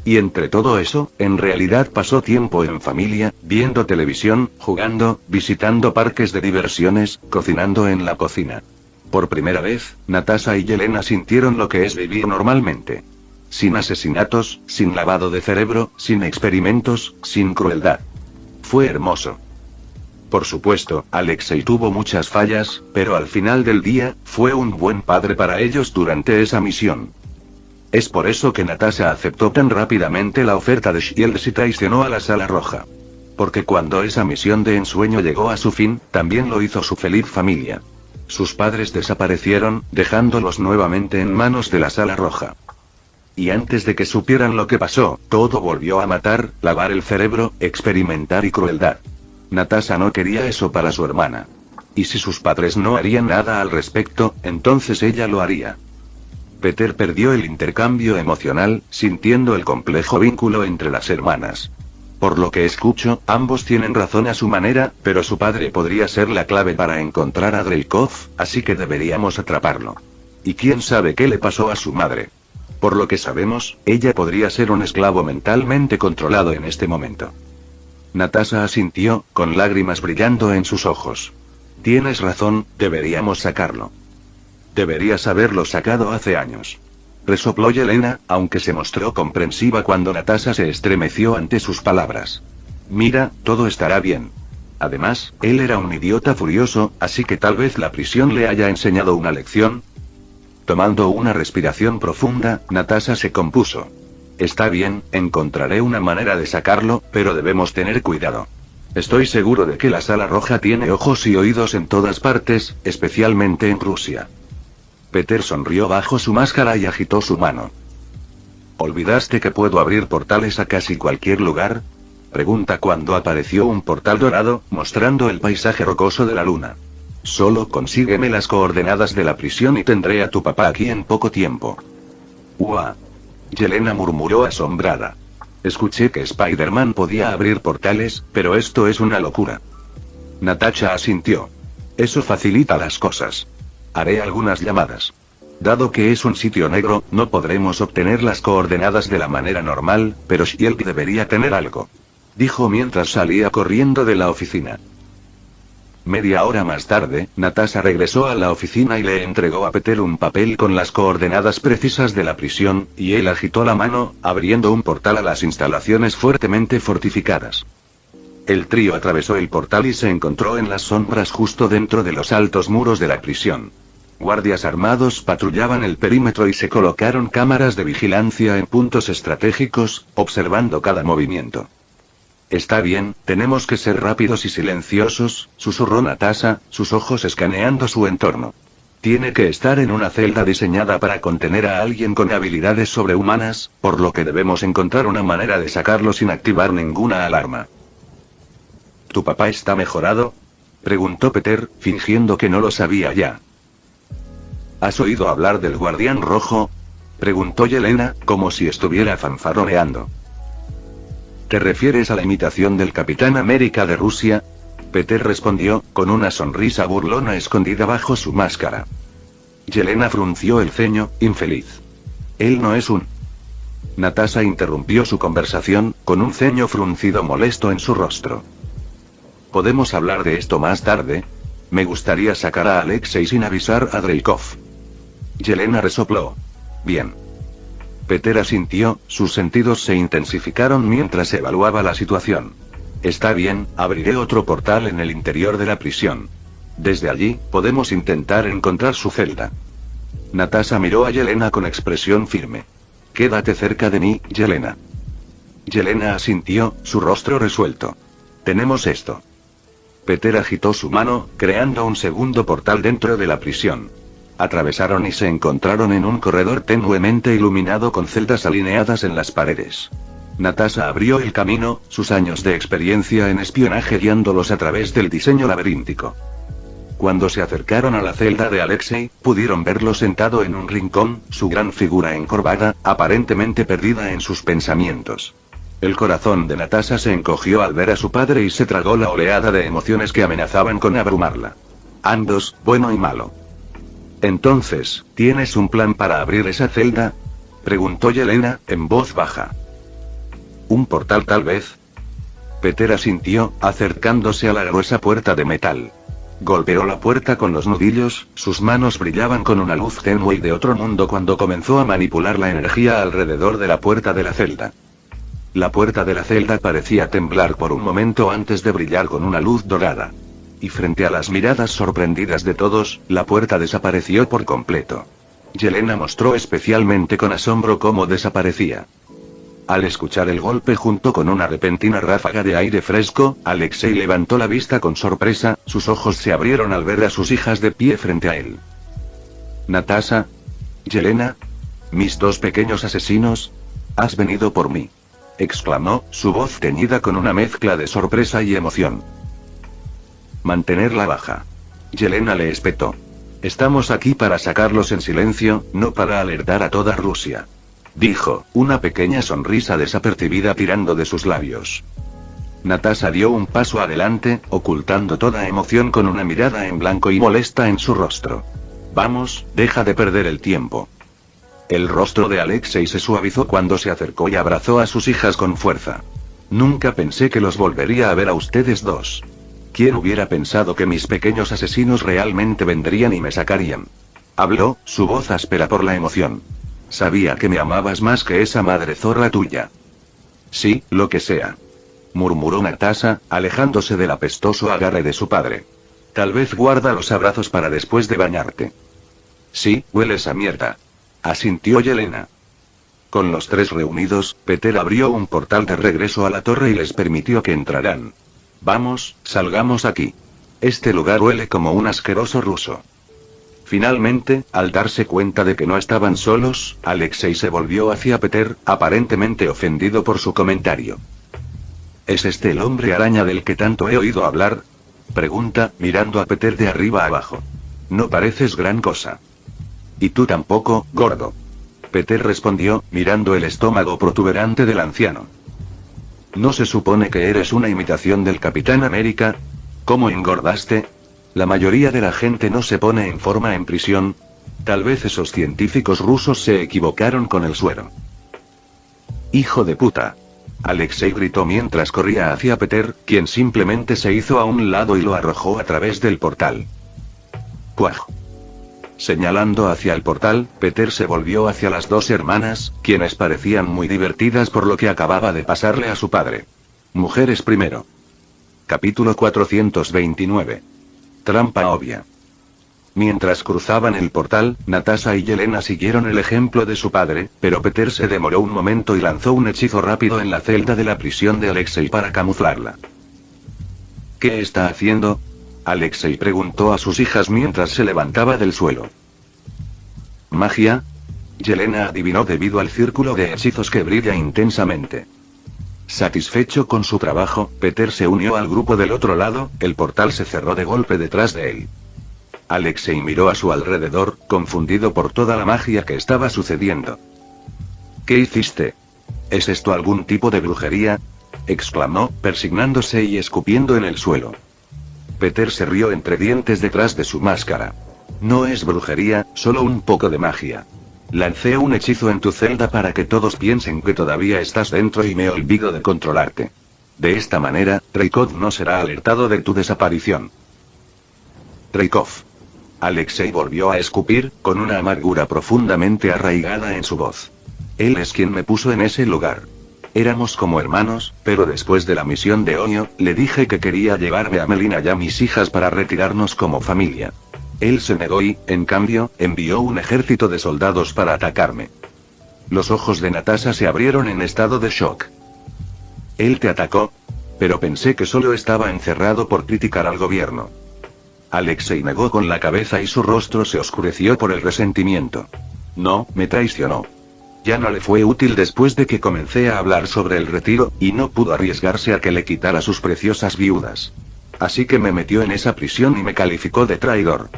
Y entre todo eso, en realidad pasó tiempo en familia, viendo televisión, jugando, visitando parques de diversiones, cocinando en la cocina. Por primera vez, Natasha y Yelena sintieron lo que es vivir normalmente. Sin asesinatos, sin lavado de cerebro, sin experimentos, sin crueldad. Fue hermoso. Por supuesto, Alexei tuvo muchas fallas, pero al final del día, fue un buen padre para ellos durante esa misión. Es por eso que Natasha aceptó tan rápidamente la oferta de Shield y traicionó a la Sala Roja. Porque cuando esa misión de ensueño llegó a su fin, también lo hizo su feliz familia. Sus padres desaparecieron, dejándolos nuevamente en manos de la Sala Roja. Y antes de que supieran lo que pasó, todo volvió a matar, lavar el cerebro, experimentar y crueldad. Natasha no quería eso para su hermana. Y si sus padres no harían nada al respecto, entonces ella lo haría. Peter perdió el intercambio emocional, sintiendo el complejo vínculo entre las hermanas. Por lo que escucho, ambos tienen razón a su manera, pero su padre podría ser la clave para encontrar a Dreykov, así que deberíamos atraparlo. Y quién sabe qué le pasó a su madre. Por lo que sabemos, ella podría ser un esclavo mentalmente controlado en este momento. Natasha asintió, con lágrimas brillando en sus ojos. Tienes razón, deberíamos sacarlo. Deberías haberlo sacado hace años. Resopló Yelena, aunque se mostró comprensiva cuando Natasha se estremeció ante sus palabras. Mira, todo estará bien. Además, él era un idiota furioso, así que tal vez la prisión le haya enseñado una lección. Tomando una respiración profunda, Natasha se compuso. Está bien, encontraré una manera de sacarlo, pero debemos tener cuidado. Estoy seguro de que la Sala Roja tiene ojos y oídos en todas partes, especialmente en Rusia. Peter sonrió bajo su máscara y agitó su mano. ¿Olvidaste que puedo abrir portales a casi cualquier lugar? Pregunta cuando apareció un portal dorado, mostrando el paisaje rocoso de la luna. Solo consígueme las coordenadas de la prisión y tendré a tu papá aquí en poco tiempo. ¡Uah! Yelena murmuró asombrada. Escuché que Spider-Man podía abrir portales, pero esto es una locura. Natasha asintió. Eso facilita las cosas. Haré algunas llamadas. Dado que es un sitio negro, no podremos obtener las coordenadas de la manera normal, pero Shield debería tener algo. Dijo mientras salía corriendo de la oficina. Media hora más tarde, Natasha regresó a la oficina y le entregó a Peter un papel con las coordenadas precisas de la prisión, y él agitó la mano, abriendo un portal a las instalaciones fuertemente fortificadas. El trío atravesó el portal y se encontró en las sombras justo dentro de los altos muros de la prisión. Guardias armados patrullaban el perímetro y se colocaron cámaras de vigilancia en puntos estratégicos, observando cada movimiento. Está bien, tenemos que ser rápidos y silenciosos, susurró Natasha, sus ojos escaneando su entorno. Tiene que estar en una celda diseñada para contener a alguien con habilidades sobrehumanas, por lo que debemos encontrar una manera de sacarlo sin activar ninguna alarma. ¿Tu papá está mejorado?, preguntó Peter, fingiendo que no lo sabía ya. ¿Has oído hablar del Guardián Rojo?, preguntó Yelena, como si estuviera fanfarroneando. ¿Te refieres a la imitación del Capitán América de Rusia?, Peter respondió, con una sonrisa burlona escondida bajo su máscara. Yelena frunció el ceño, infeliz. Él no es un... Natasha interrumpió su conversación, con un ceño fruncido molesto en su rostro. ¿Podemos hablar de esto más tarde? Me gustaría sacar a Alexei sin avisar a Dreykov. Yelena resopló. Bien. Peter asintió, sus sentidos se intensificaron mientras evaluaba la situación. Está bien, abriré otro portal en el interior de la prisión. Desde allí, podemos intentar encontrar su celda. Natasha miró a Yelena con expresión firme. Quédate cerca de mí, Yelena. Yelena asintió, su rostro resuelto. Tenemos esto. Peter agitó su mano, creando un segundo portal dentro de la prisión. Atravesaron y se encontraron en un corredor tenuemente iluminado con celdas alineadas en las paredes. Natasha abrió el camino, sus años de experiencia en espionaje guiándolos a través del diseño laberíntico. Cuando se acercaron a la celda de Alexei, pudieron verlo sentado en un rincón, su gran figura encorvada, aparentemente perdida en sus pensamientos. El corazón de Natasha se encogió al ver a su padre y se tragó la oleada de emociones que amenazaban con abrumarla. Ambos, bueno y malo. Entonces, ¿tienes un plan para abrir esa celda?, preguntó Yelena, en voz baja. ¿Un portal tal vez? Peter asintió, acercándose a la gruesa puerta de metal. Golpeó la puerta con los nudillos, sus manos brillaban con una luz tenue y de otro mundo cuando comenzó a manipular la energía alrededor de la puerta de la celda. La puerta de la celda parecía temblar por un momento antes de brillar con una luz dorada. Y frente a las miradas sorprendidas de todos, la puerta desapareció por completo. Yelena mostró especialmente con asombro cómo desaparecía. Al escuchar el golpe junto con una repentina ráfaga de aire fresco, Alexei levantó la vista con sorpresa, sus ojos se abrieron al ver a sus hijas de pie frente a él. Natasha. Yelena. Mis dos pequeños asesinos. Has venido por mí, exclamó, su voz teñida con una mezcla de sorpresa y emoción. Mantenerla baja. Yelena le espetó. Estamos aquí para sacarlos en silencio, no para alertar a toda Rusia, dijo, una pequeña sonrisa desapercibida tirando de sus labios. Natasha dio un paso adelante, ocultando toda emoción con una mirada en blanco y molesta en su rostro. Vamos, deja de perder el tiempo. El rostro de Alexei se suavizó cuando se acercó y abrazó a sus hijas con fuerza. Nunca pensé que los volvería a ver a ustedes dos. ¿Quién hubiera pensado que mis pequeños asesinos realmente vendrían y me sacarían? Habló, su voz áspera por la emoción. Sabía que me amabas más que esa madre zorra tuya. Sí, lo que sea, murmuró Natasha, alejándose del apestoso agarre de su padre. Tal vez guarda los abrazos para después de bañarte. Sí, hueles a mierda, asintió Yelena. Con los tres reunidos, Peter abrió un portal de regreso a la torre y les permitió que entraran. Vamos, salgamos aquí. Este lugar huele como un asqueroso ruso. Finalmente, al darse cuenta de que no estaban solos, Alexei se volvió hacia Peter, aparentemente ofendido por su comentario. ¿Es este el hombre araña del que tanto he oído hablar?, pregunta, mirando a Peter de arriba abajo. No pareces gran cosa. Y tú tampoco, gordo. Peter respondió, mirando el estómago protuberante del anciano. ¿No se supone que eres una imitación del Capitán América? ¿Cómo engordaste? La mayoría de la gente no se pone en forma en prisión. Tal vez esos científicos rusos se equivocaron con el suero. Hijo de puta. Alexei gritó mientras corría hacia Peter, quien simplemente se hizo a un lado y lo arrojó a través del portal. ¡Puaj! Señalando hacia el portal, Peter se volvió hacia las dos hermanas, quienes parecían muy divertidas por lo que acababa de pasarle a su padre. Mujeres primero. Capítulo 429. Trampa obvia. Mientras cruzaban el portal, Natasha y Yelena siguieron el ejemplo de su padre, pero Peter se demoró un momento y lanzó un hechizo rápido en la celda de la prisión de Alexei para camuflarla. ¿Qué está haciendo? Alexei preguntó a sus hijas mientras se levantaba del suelo. ¿Magia? Yelena adivinó debido al círculo de hechizos que brilla intensamente. Satisfecho con su trabajo, Peter se unió al grupo del otro lado, el portal se cerró de golpe detrás de él. Alexei miró a su alrededor, confundido por toda la magia que estaba sucediendo. ¿Qué hiciste? ¿Es esto algún tipo de brujería? Exclamó, persignándose y escupiendo en el suelo. Peter se rió entre dientes detrás de su máscara. No es brujería, solo un poco de magia. Lancé un hechizo en tu celda para que todos piensen que todavía estás dentro y me olvido de controlarte. De esta manera, Dreykov no será alertado de tu desaparición. Dreykov. Alexei volvió a escupir, con una amargura profundamente arraigada en su voz. Él es quien me puso en ese lugar. Éramos como hermanos, pero después de la misión de Oño, le dije que quería llevarme a Melina y a mis hijas para retirarnos como familia. Él se negó y, en cambio, envió un ejército de soldados para atacarme. Los ojos de Natasha se abrieron en estado de shock. Él te atacó, pero pensé que solo estaba encerrado por criticar al gobierno. Alexei negó con la cabeza y su rostro se oscureció por el resentimiento. No, me traicionó. Ya no le fue útil después de que comencé a hablar sobre el retiro, y no pudo arriesgarse a que le quitara sus preciosas viudas. Así que me metió en esa prisión y me calificó de traidor.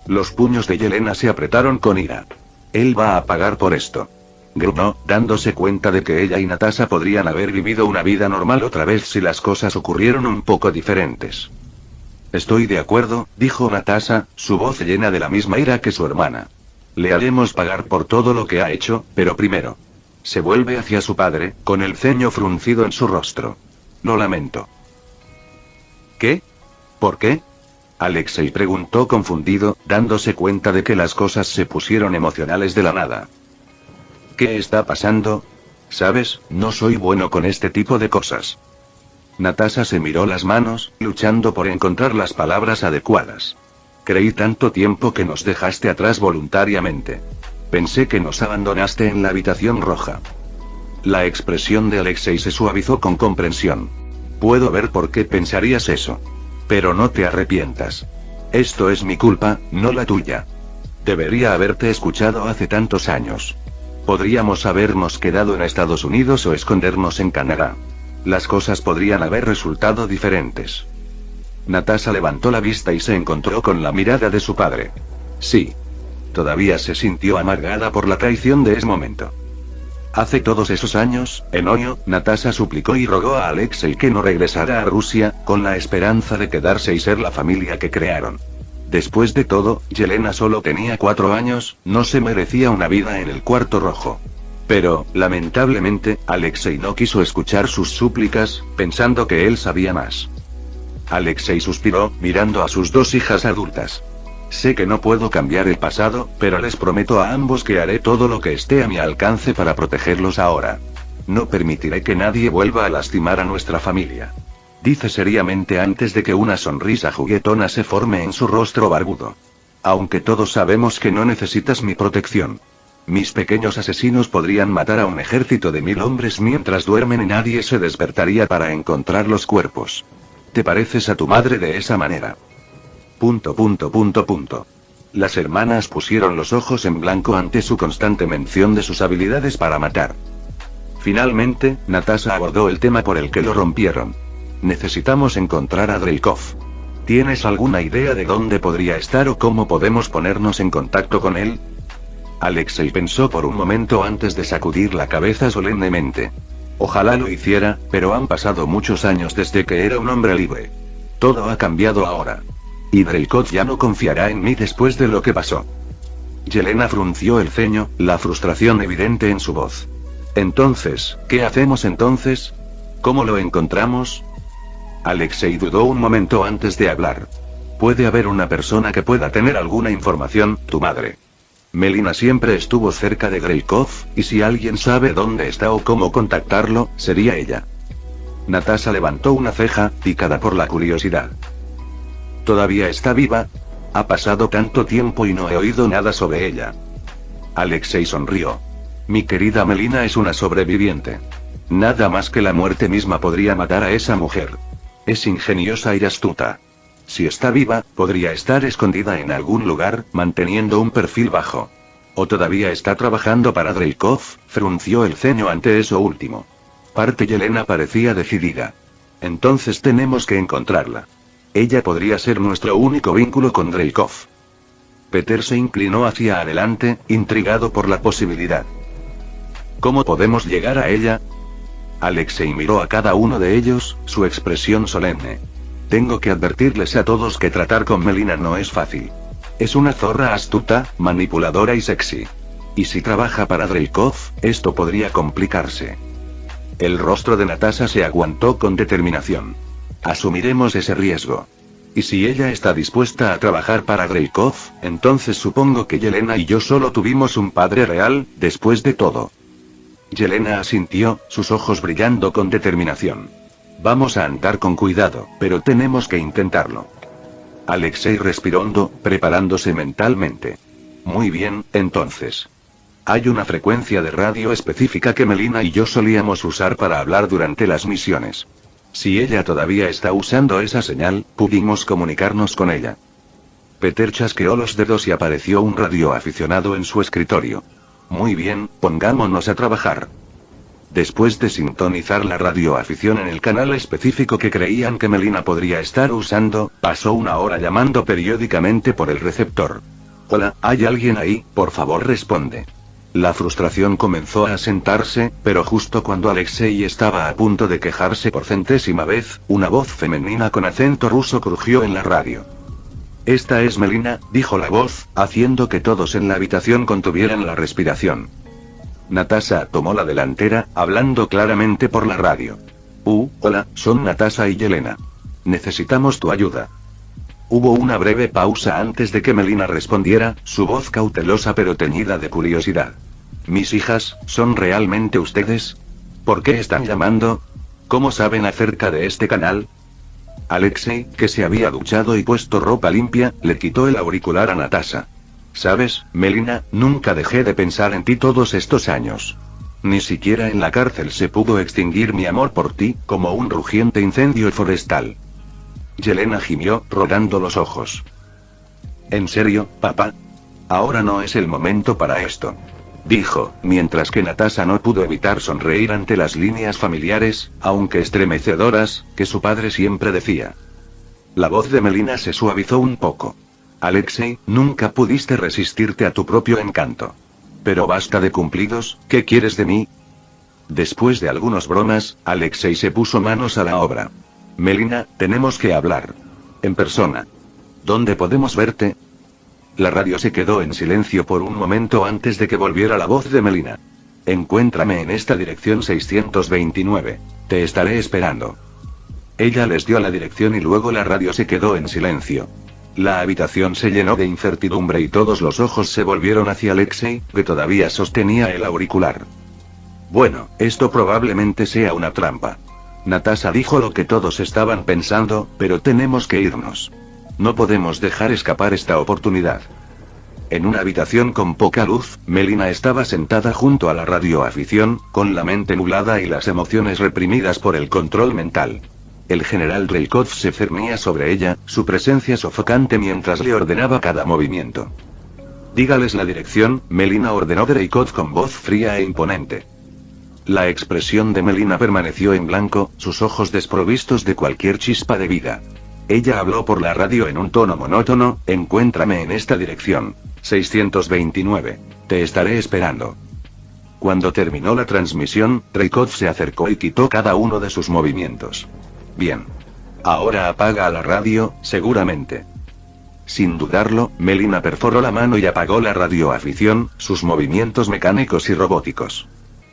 Los puños de Yelena se apretaron con ira. Él va a pagar por esto. Gruñó, dándose cuenta de que ella y Natasha podrían haber vivido una vida normal otra vez si las cosas ocurrieron un poco diferentes. Estoy de acuerdo, dijo Natasha, su voz llena de la misma ira que su hermana. Le haremos pagar por todo lo que ha hecho, pero primero. Se vuelve hacia su padre, con el ceño fruncido en su rostro. Lo lamento. ¿Qué? ¿Por qué? Alexei preguntó confundido, dándose cuenta de que las cosas se pusieron emocionales de la nada. ¿Qué está pasando? Sabes, no soy bueno con este tipo de cosas. Natasha se miró las manos, luchando por encontrar las palabras adecuadas. Creí tanto tiempo que nos dejaste atrás voluntariamente. Pensé que nos abandonaste en la habitación roja. La expresión de Alexei se suavizó con comprensión. Puedo ver por qué pensarías eso. Pero no te arrepientas. Esto es mi culpa, no la tuya. Debería haberte escuchado hace tantos años. Podríamos habernos quedado en Estados Unidos o escondernos en Canadá. Las cosas podrían haber resultado diferentes. Natasha levantó la vista y se encontró con la mirada de su padre. Sí. Todavía se sintió amargada por la traición de ese momento. Hace todos esos años, en Oño, Natasha suplicó y rogó a Alexei que no regresara a Rusia, con la esperanza de quedarse y ser la familia que crearon. Después de todo, Yelena solo tenía 4 años, no se merecía una vida en el cuarto rojo. Pero, lamentablemente, Alexei no quiso escuchar sus súplicas, pensando que él sabía más. Alexei suspiró, mirando a sus 2 hijas adultas. Sé que no puedo cambiar el pasado, pero les prometo a ambos que haré todo lo que esté a mi alcance para protegerlos ahora. No permitiré que nadie vuelva a lastimar a nuestra familia. Dice seriamente antes de que una sonrisa juguetona se forme en su rostro barbudo. Aunque todos sabemos que no necesitas mi protección. Mis pequeños asesinos podrían matar a un ejército de 1000 hombres mientras duermen y nadie se despertaría para encontrar los cuerpos. Te pareces a tu madre de esa manera. ... Las hermanas pusieron los ojos en blanco ante su constante mención de sus habilidades para matar. Finalmente, Natasha abordó el tema por el que lo rompieron. Necesitamos encontrar a Dreykov. ¿Tienes alguna idea de dónde podría estar o cómo podemos ponernos en contacto con él? Alexei pensó por un momento antes de sacudir la cabeza solemnemente. Ojalá lo hiciera, pero han pasado muchos años desde que era un hombre libre. Todo ha cambiado ahora. Y Dreykov ya no confiará en mí después de lo que pasó. Yelena frunció el ceño, la frustración evidente en su voz. Entonces, ¿qué hacemos entonces? ¿Cómo lo encontramos? Alexei dudó un momento antes de hablar. Puede haber una persona que pueda tener alguna información, tu madre. Melina siempre estuvo cerca de Dreykov, y si alguien sabe dónde está o cómo contactarlo, sería ella. Natasha levantó una ceja, picada por la curiosidad. ¿Todavía está viva? Ha pasado tanto tiempo y no he oído nada sobre ella. Alexei sonrió. Mi querida Melina es una sobreviviente. Nada más que la muerte misma podría matar a esa mujer. Es ingeniosa y astuta. Si está viva, podría estar escondida en algún lugar, manteniendo un perfil bajo. O todavía está trabajando para Dreykov, frunció el ceño ante eso último. Parte Yelena parecía decidida. Entonces tenemos que encontrarla. Ella podría ser nuestro único vínculo con Dreykov. Peter se inclinó hacia adelante, intrigado por la posibilidad. ¿Cómo podemos llegar a ella? Alexei miró a cada uno de ellos, su expresión solemne. Tengo que advertirles a todos que tratar con Melina no es fácil. Es una zorra astuta, manipuladora y sexy. Y si trabaja para Dreykov, esto podría complicarse. El rostro de Natasha se aguantó con determinación. Asumiremos ese riesgo. Y si ella está dispuesta a trabajar para Dreykov, entonces supongo que Yelena y yo solo tuvimos un padre real, después de todo. Yelena asintió, sus ojos brillando con determinación. Vamos a andar con cuidado, pero tenemos que intentarlo. Alexei respiró hondo, preparándose mentalmente. Muy bien, entonces. Hay una frecuencia de radio específica que Melina y yo solíamos usar para hablar durante las misiones. Si ella todavía está usando esa señal, pudimos comunicarnos con ella. Peter chasqueó los dedos y apareció un radioaficionado en su escritorio. Muy bien, pongámonos a trabajar. Después de sintonizar la radioafición en el canal específico que creían que Melina podría estar usando, pasó una hora llamando periódicamente por el receptor. Hola, ¿hay alguien ahí? Por favor responde. La frustración comenzó a asentarse, pero justo cuando Alexei estaba a punto de quejarse por centésima vez, una voz femenina con acento ruso crujió en la radio. Esta es Melina, dijo la voz, haciendo que todos en la habitación contuvieran la respiración. Natasha tomó la delantera, hablando claramente por la radio. Hola, son Natasha y Yelena. Necesitamos tu ayuda. Hubo una breve pausa antes de que Melina respondiera, su voz cautelosa pero teñida de curiosidad. Mis hijas, ¿son realmente ustedes? ¿Por qué están llamando? ¿Cómo saben acerca de este canal? Alexei, que se había duchado y puesto ropa limpia, le quitó el auricular a Natasha. ¿Sabes, Melina, nunca dejé de pensar en ti todos estos años. Ni siquiera en la cárcel se pudo extinguir mi amor por ti, como un rugiente incendio forestal. Yelena gimió, rodando los ojos. ¿En serio, papá? Ahora no es el momento para esto. Dijo, mientras que Natasha no pudo evitar sonreír ante las líneas familiares, aunque estremecedoras, que su padre siempre decía. La voz de Melina se suavizó un poco. Alexei, nunca pudiste resistirte a tu propio encanto. Pero basta de cumplidos, ¿qué quieres de mí? Después de algunas bromas, Alexei se puso manos a la obra. Melina, tenemos que hablar. En persona. ¿Dónde podemos verte? La radio se quedó en silencio por un momento antes de que volviera la voz de Melina. Encuéntrame en esta dirección 629. Te estaré esperando. Ella les dio la dirección y luego la radio se quedó en silencio. La habitación se llenó de incertidumbre y todos los ojos se volvieron hacia Alexei, que todavía sostenía el auricular. Bueno, esto probablemente sea una trampa. Natasha dijo lo que todos estaban pensando, pero tenemos que irnos. No podemos dejar escapar esta oportunidad. En una habitación con poca luz, Melina estaba sentada junto a la radioafición, con la mente nublada y las emociones reprimidas por el control mental. El general Dreykov se cernía sobre ella, su presencia sofocante mientras le ordenaba cada movimiento. Dígales la dirección, Melina ordenó Dreykov con voz fría e imponente. La expresión de Melina permaneció en blanco, sus ojos desprovistos de cualquier chispa de vida. Ella habló por la radio en un tono monótono, encuéntrame en esta dirección, 629. Te estaré esperando. Cuando terminó la transmisión, Dreykov se acercó y quitó cada uno de sus movimientos. Bien. Ahora apaga la radio, seguramente. Sin dudarlo, Melina perforó la mano y apagó la radioafición, sus movimientos mecánicos y robóticos.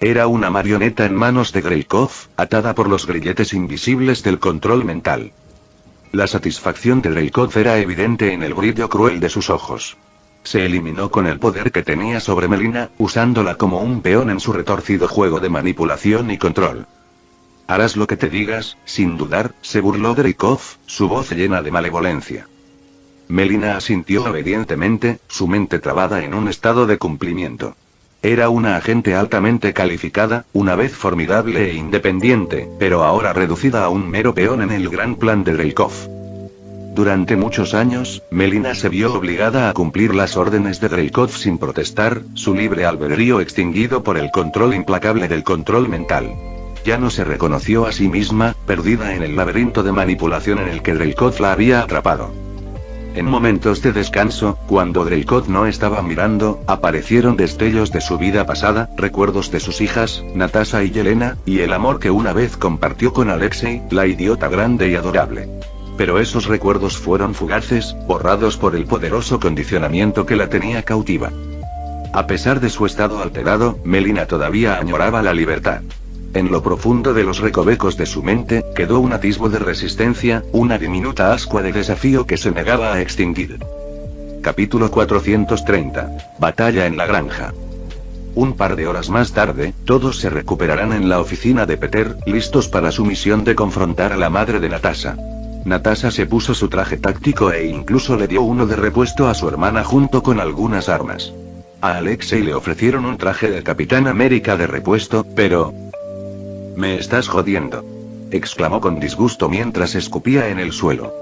Era una marioneta en manos de Dreykov, atada por los grilletes invisibles del control mental. La satisfacción de Dreykov era evidente en el brillo cruel de sus ojos. Se eliminó con el poder que tenía sobre Melina, usándola como un peón en su retorcido juego de manipulación y control. «Harás lo que te digas, sin dudar», se burló Dreykov, su voz llena de malevolencia. Melina asintió obedientemente, su mente trabada en un estado de cumplimiento. Era una agente altamente calificada, una vez formidable e independiente, pero ahora reducida a un mero peón en el gran plan de Dreykov. Durante muchos años, Melina se vio obligada a cumplir las órdenes de Dreykov sin protestar, su libre albedrío extinguido por el control implacable del control mental. Ya no se reconoció a sí misma, perdida en el laberinto de manipulación en el que Dreykov la había atrapado. En momentos de descanso, cuando Dreykov no estaba mirando, aparecieron destellos de su vida pasada, recuerdos de sus hijas, Natasha y Yelena, y el amor que una vez compartió con Alexei, la idiota grande y adorable. Pero esos recuerdos fueron fugaces, borrados por el poderoso condicionamiento que la tenía cautiva. A pesar de su estado alterado, Melina todavía añoraba la libertad. En lo profundo de los recovecos de su mente, quedó un atisbo de resistencia, una diminuta ascua de desafío que se negaba a extinguir. Capítulo 430. Batalla en la granja. Un par de horas más tarde, todos se recuperarán en la oficina de Peter, listos para su misión de confrontar a la madre de Natasha. Natasha se puso su traje táctico e incluso le dio uno de repuesto a su hermana junto con algunas armas. A Alexei le ofrecieron un traje de Capitán América de repuesto, pero... «Me estás jodiendo», exclamó con disgusto mientras escupía en el suelo.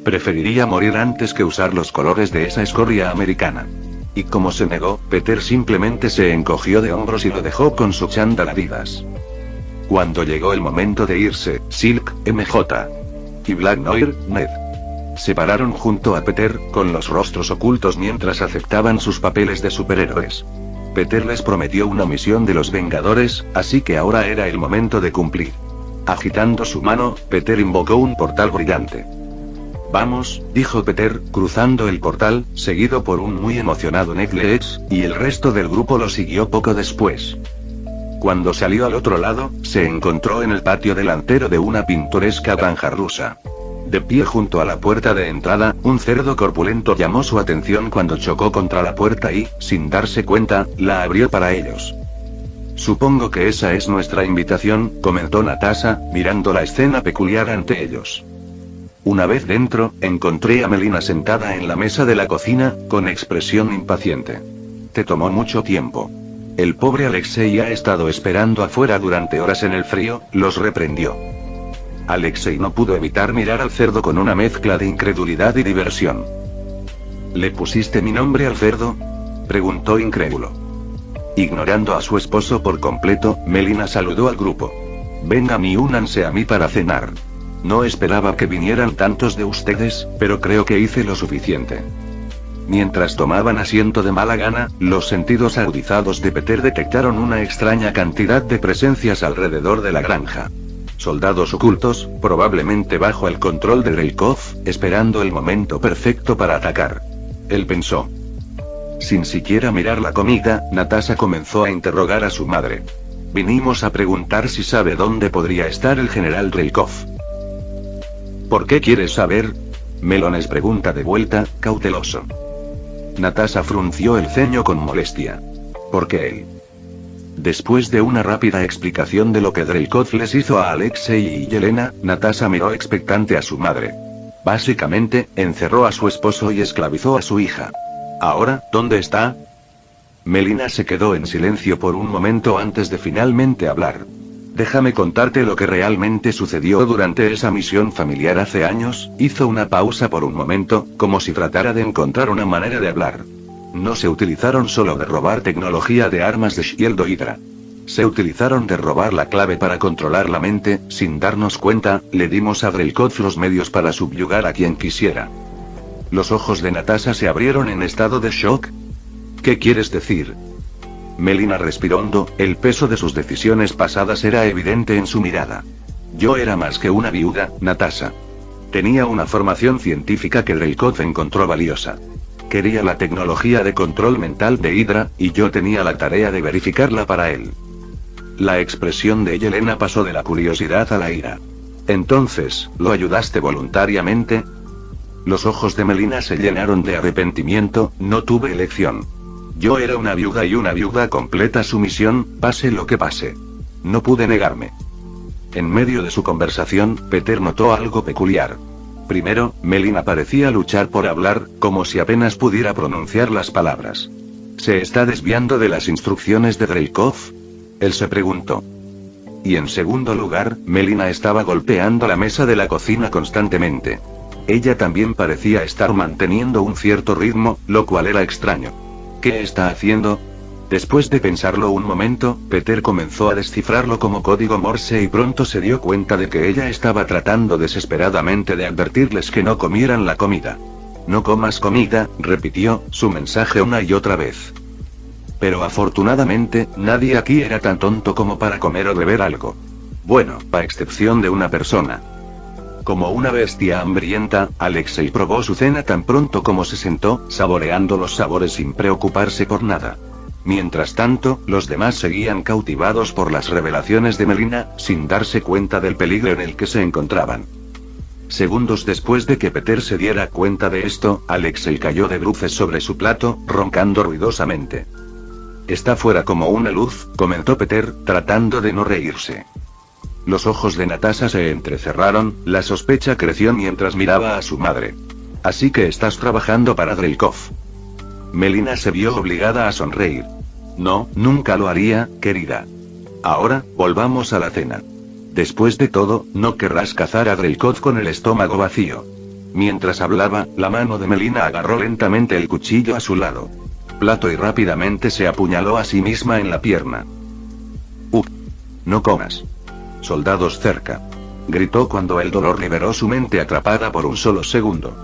Preferiría morir antes que usar los colores de esa escoria americana. Y como se negó, Peter simplemente se encogió de hombros y lo dejó con su chándal Adidas. Cuando llegó el momento de irse, Silk, MJ y Black Noir, Ned, se pararon junto a Peter, con los rostros ocultos mientras aceptaban sus papeles de superhéroes. Peter les prometió una misión de los Vengadores, así que ahora era el momento de cumplir. Agitando su mano, Peter invocó un portal brillante. «Vamos», dijo Peter, cruzando el portal, seguido por un muy emocionado Ned Leeds, y el resto del grupo lo siguió poco después. Cuando salió al otro lado, se encontró en el patio delantero de una pintoresca granja rusa. De pie junto a la puerta de entrada, un cerdo corpulento llamó su atención cuando chocó contra la puerta y, sin darse cuenta, la abrió para ellos. «Supongo que esa es nuestra invitación», comentó Natasha, mirando la escena peculiar ante ellos. Una vez dentro, encontré a Melina sentada en la mesa de la cocina, con expresión impaciente. «Te tomó mucho tiempo. El pobre Alexei ha estado esperando afuera durante horas en el frío», los reprendió. Alexei no pudo evitar mirar al cerdo con una mezcla de incredulidad y diversión. «¿Le pusiste mi nombre al cerdo?», preguntó incrédulo. Ignorando a su esposo por completo, Melina saludó al grupo. «Vengan y únanse a mí para cenar. No esperaba que vinieran tantos de ustedes, pero creo que hice lo suficiente». Mientras tomaban asiento de mala gana, los sentidos agudizados de Peter detectaron una extraña cantidad de presencias alrededor de la granja. Soldados ocultos, probablemente bajo el control de Dreykov, esperando el momento perfecto para atacar. Él pensó. Sin siquiera mirar la comida, Natasha comenzó a interrogar a su madre. «Vinimos a preguntar si sabe dónde podría estar el general Dreykov». «¿Por qué quieres saber?», Melones pregunta de vuelta, cauteloso. Natasha frunció el ceño con molestia. «¿Por qué él?». Después de una rápida explicación de lo que Dreykov les hizo a Alexei y Yelena, Natasha miró expectante a su madre. Básicamente, encerró a su esposo y esclavizó a su hija. «¿Ahora, dónde está?». Melina se quedó en silencio por un momento antes de finalmente hablar. «Déjame contarte lo que realmente sucedió durante esa misión familiar hace años», hizo una pausa por un momento, como si tratara de encontrar una manera de hablar. «No se utilizaron solo de robar tecnología de armas de Shield o Hydra. Se utilizaron de robar la clave para controlar la mente, sin darnos cuenta, le dimos a Dreykov los medios para subyugar a quien quisiera». Los ojos de Natasha se abrieron en estado de shock. «¿Qué quieres decir?». Melina respiró hondo, el peso de sus decisiones pasadas era evidente en su mirada. «Yo era más que una viuda, Natasha. Tenía una formación científica que Dreykov encontró valiosa. Quería la tecnología de control mental de Hydra, y yo tenía la tarea de verificarla para él. La expresión de Yelena pasó de la curiosidad a la ira. Entonces, ¿lo ayudaste voluntariamente? Los ojos de Melina se llenaron de arrepentimiento. No tuve elección. Yo era una viuda y una viuda completa su misión, pase lo que pase. No pude negarme. En medio de su conversación, Peter notó algo peculiar. Primero, Melina parecía luchar por hablar, como si apenas pudiera pronunciar las palabras. ¿Se está desviando de las instrucciones de Dreykov? Él se preguntó. Y en segundo lugar, Melina estaba golpeando la mesa de la cocina constantemente. Ella también parecía estar manteniendo un cierto ritmo, lo cual era extraño. ¿Qué está haciendo? Después de pensarlo un momento, Peter comenzó a descifrarlo como código Morse y pronto se dio cuenta de que ella estaba tratando desesperadamente de advertirles que no comieran la comida. No comas comida, repitió su mensaje una y otra vez. Pero afortunadamente, nadie aquí era tan tonto como para comer o beber algo. Bueno, a excepción de una persona. Como una bestia hambrienta, Alexei probó su cena tan pronto como se sentó, saboreando los sabores sin preocuparse por nada. Mientras tanto, los demás seguían cautivados por las revelaciones de Melina, sin darse cuenta del peligro en el que se encontraban. Segundos después de que Peter se diera cuenta de esto, Alexei cayó de bruces sobre su plato, roncando ruidosamente. Está fuera como una luz, comentó Peter, tratando de no reírse. Los ojos de Natasha se entrecerraron, la sospecha creció mientras miraba a su madre. Así que estás trabajando para Dreykov. Melina se vio obligada a sonreír. No, nunca lo haría, querida. Ahora, volvamos a la cena. Después de todo, no querrás cazar a Dreykov con el estómago vacío. Mientras hablaba, la mano de Melina agarró lentamente el cuchillo a su lado. Plato y rápidamente se apuñaló a sí misma en la pierna. No comas. Soldados cerca. Gritó cuando el dolor liberó su mente atrapada por un solo segundo.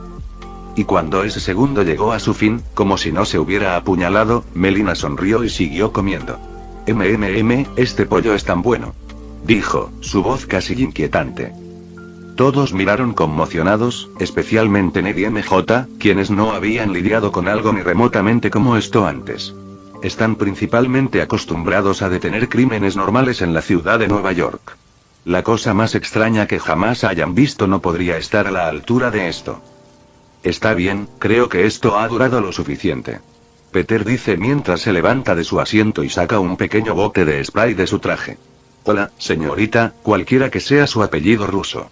Y cuando ese segundo llegó a su fin, como si no se hubiera apuñalado, Melina sonrió y siguió comiendo. Este pollo es tan bueno. Dijo, su voz casi inquietante. Todos miraron conmocionados, especialmente Ned y MJ, quienes no habían lidiado con algo ni remotamente como esto antes. Están principalmente acostumbrados a detener crímenes normales en la ciudad de Nueva York. La cosa más extraña que jamás hayan visto no podría estar a la altura de esto. Está bien, creo que esto ha durado lo suficiente. Peter dice mientras se levanta de su asiento y saca un pequeño bote de spray de su traje. Hola, señorita, cualquiera que sea su apellido ruso.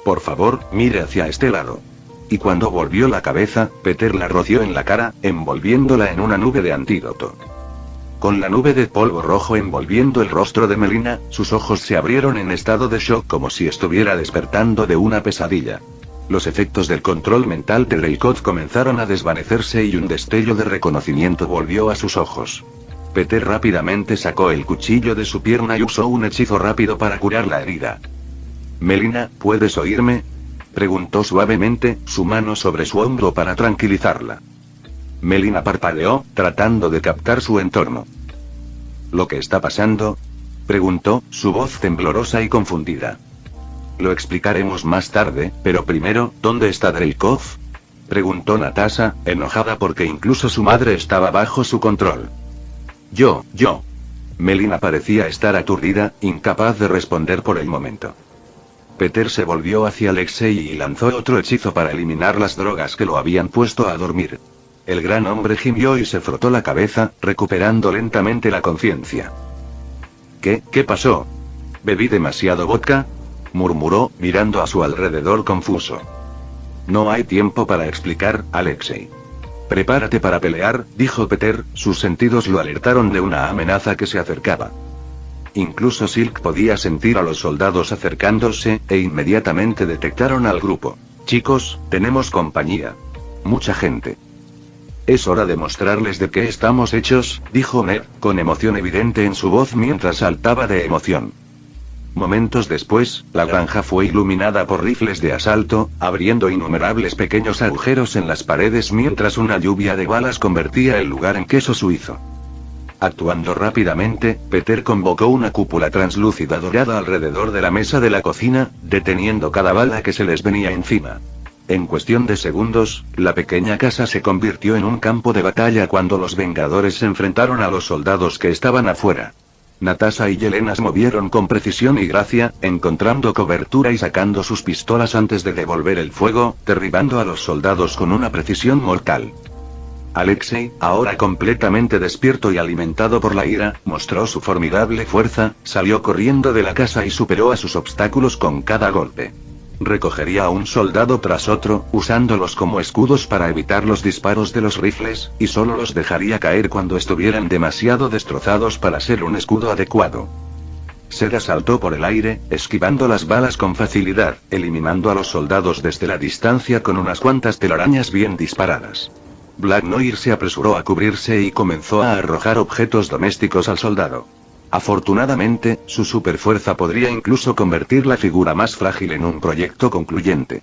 Por favor, mire hacia este lado. Y cuando volvió la cabeza, Peter la roció en la cara, envolviéndola en una nube de antídoto. Con la nube de polvo rojo envolviendo el rostro de Melina, sus ojos se abrieron en estado de shock como si estuviera despertando de una pesadilla. Los efectos del control mental de Dreykov comenzaron a desvanecerse y un destello de reconocimiento volvió a sus ojos. Peter rápidamente sacó el cuchillo de su pierna y usó un hechizo rápido para curar la herida. Melina, ¿puedes oírme? Preguntó suavemente, su mano sobre su hombro para tranquilizarla. Melina parpadeó, tratando de captar su entorno. ¿Lo que está pasando? Preguntó, su voz temblorosa y confundida. Lo explicaremos más tarde, pero primero, ¿dónde está Dreykov? Preguntó Natasha, enojada porque incluso su madre estaba bajo su control. Yo. Melina parecía estar aturdida, incapaz de responder por el momento. Peter se volvió hacia Alexei y lanzó otro hechizo para eliminar las drogas que lo habían puesto a dormir. El gran hombre gimió y se frotó la cabeza, recuperando lentamente la conciencia. ¿Qué pasó? ¿Bebí demasiado vodka? Murmuró, mirando a su alrededor confuso. No hay tiempo para explicar, Alexei. Prepárate para pelear, dijo Peter, sus sentidos lo alertaron de una amenaza que se acercaba. Incluso Silk podía sentir a los soldados acercándose, e inmediatamente detectaron al grupo. Chicos, tenemos compañía. Mucha gente. Es hora de mostrarles de qué estamos hechos, dijo Ned, con emoción evidente en su voz mientras saltaba de emoción. Momentos después, la granja fue iluminada por rifles de asalto, abriendo innumerables pequeños agujeros en las paredes mientras una lluvia de balas convertía el lugar en queso suizo. Actuando rápidamente, Peter convocó una cúpula translúcida dorada alrededor de la mesa de la cocina, deteniendo cada bala que se les venía encima. En cuestión de segundos, la pequeña casa se convirtió en un campo de batalla cuando los Vengadores se enfrentaron a los soldados que estaban afuera. Natasha y Yelena se movieron con precisión y gracia, encontrando cobertura y sacando sus pistolas antes de devolver el fuego, derribando a los soldados con una precisión mortal. Alexei, ahora completamente despierto y alimentado por la ira, mostró su formidable fuerza, salió corriendo de la casa y superó a sus obstáculos con cada golpe. Recogería a un soldado tras otro, usándolos como escudos para evitar los disparos de los rifles, y solo los dejaría caer cuando estuvieran demasiado destrozados para ser un escudo adecuado. Seda saltó por el aire, esquivando las balas con facilidad, eliminando a los soldados desde la distancia con unas cuantas telarañas bien disparadas. Black Noir se apresuró a cubrirse y comenzó a arrojar objetos domésticos al soldado. Afortunadamente, su superfuerza podría incluso convertir la figura más frágil en un proyecto concluyente.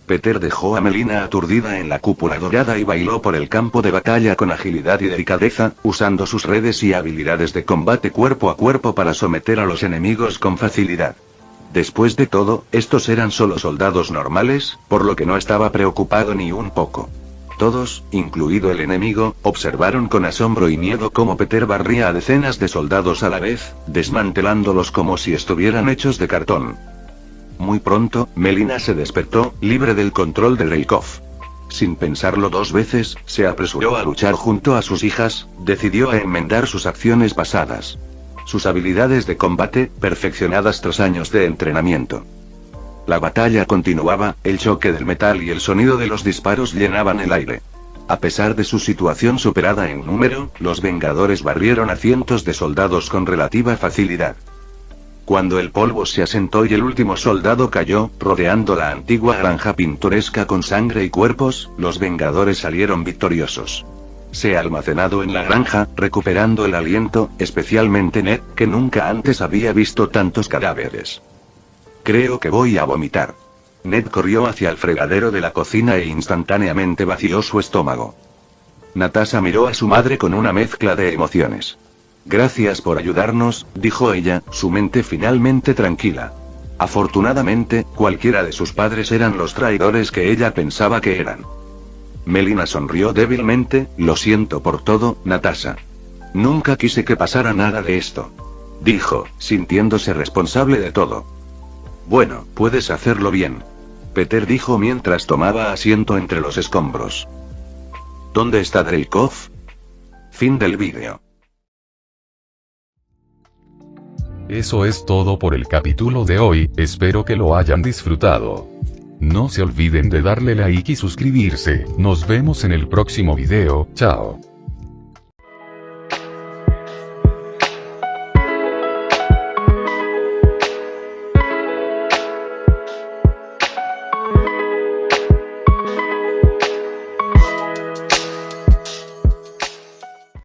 Peter dejó a Melina aturdida en la cúpula dorada y bailó por el campo de batalla con agilidad y delicadeza, usando sus redes y habilidades de combate cuerpo a cuerpo para someter a los enemigos con facilidad. Después de todo, estos eran solo soldados normales, por lo que no estaba preocupado ni un poco. Todos, incluido el enemigo, observaron con asombro y miedo cómo Peter barría a decenas de soldados a la vez, desmantelándolos como si estuvieran hechos de cartón. Muy pronto, Melina se despertó, libre del control de Dreykov. Sin pensarlo dos veces, se apresuró a luchar junto a sus hijas, decidió a enmendar sus acciones pasadas. Sus habilidades de combate, perfeccionadas tras años de entrenamiento. La batalla continuaba, el choque del metal y el sonido de los disparos llenaban el aire. A pesar de su situación superada en número, los Vengadores barrieron a cientos de soldados con relativa facilidad. Cuando el polvo se asentó y el último soldado cayó, rodeando la antigua granja pintoresca con sangre y cuerpos, los Vengadores salieron victoriosos. Se ha almacenado en la granja, recuperando el aliento, especialmente Ned, que nunca antes había visto tantos cadáveres. Creo que voy a vomitar. Ned corrió hacia el fregadero de la cocina e instantáneamente vació su estómago. Natasha miró a su madre con una mezcla de emociones. Gracias por ayudarnos, dijo ella, su mente finalmente tranquila. Afortunadamente, cualquiera de sus padres eran los traidores que ella pensaba que eran. Melina sonrió débilmente, lo siento por todo, Natasha. Nunca quise que pasara nada de esto. Dijo, sintiéndose responsable de todo. Bueno, puedes hacerlo bien. Peter dijo mientras tomaba asiento entre los escombros. ¿Dónde está Dreykov? Fin del vídeo. Eso es todo por el capítulo de hoy, espero que lo hayan disfrutado. No se olviden de darle like y suscribirse, nos vemos en el próximo video, chao.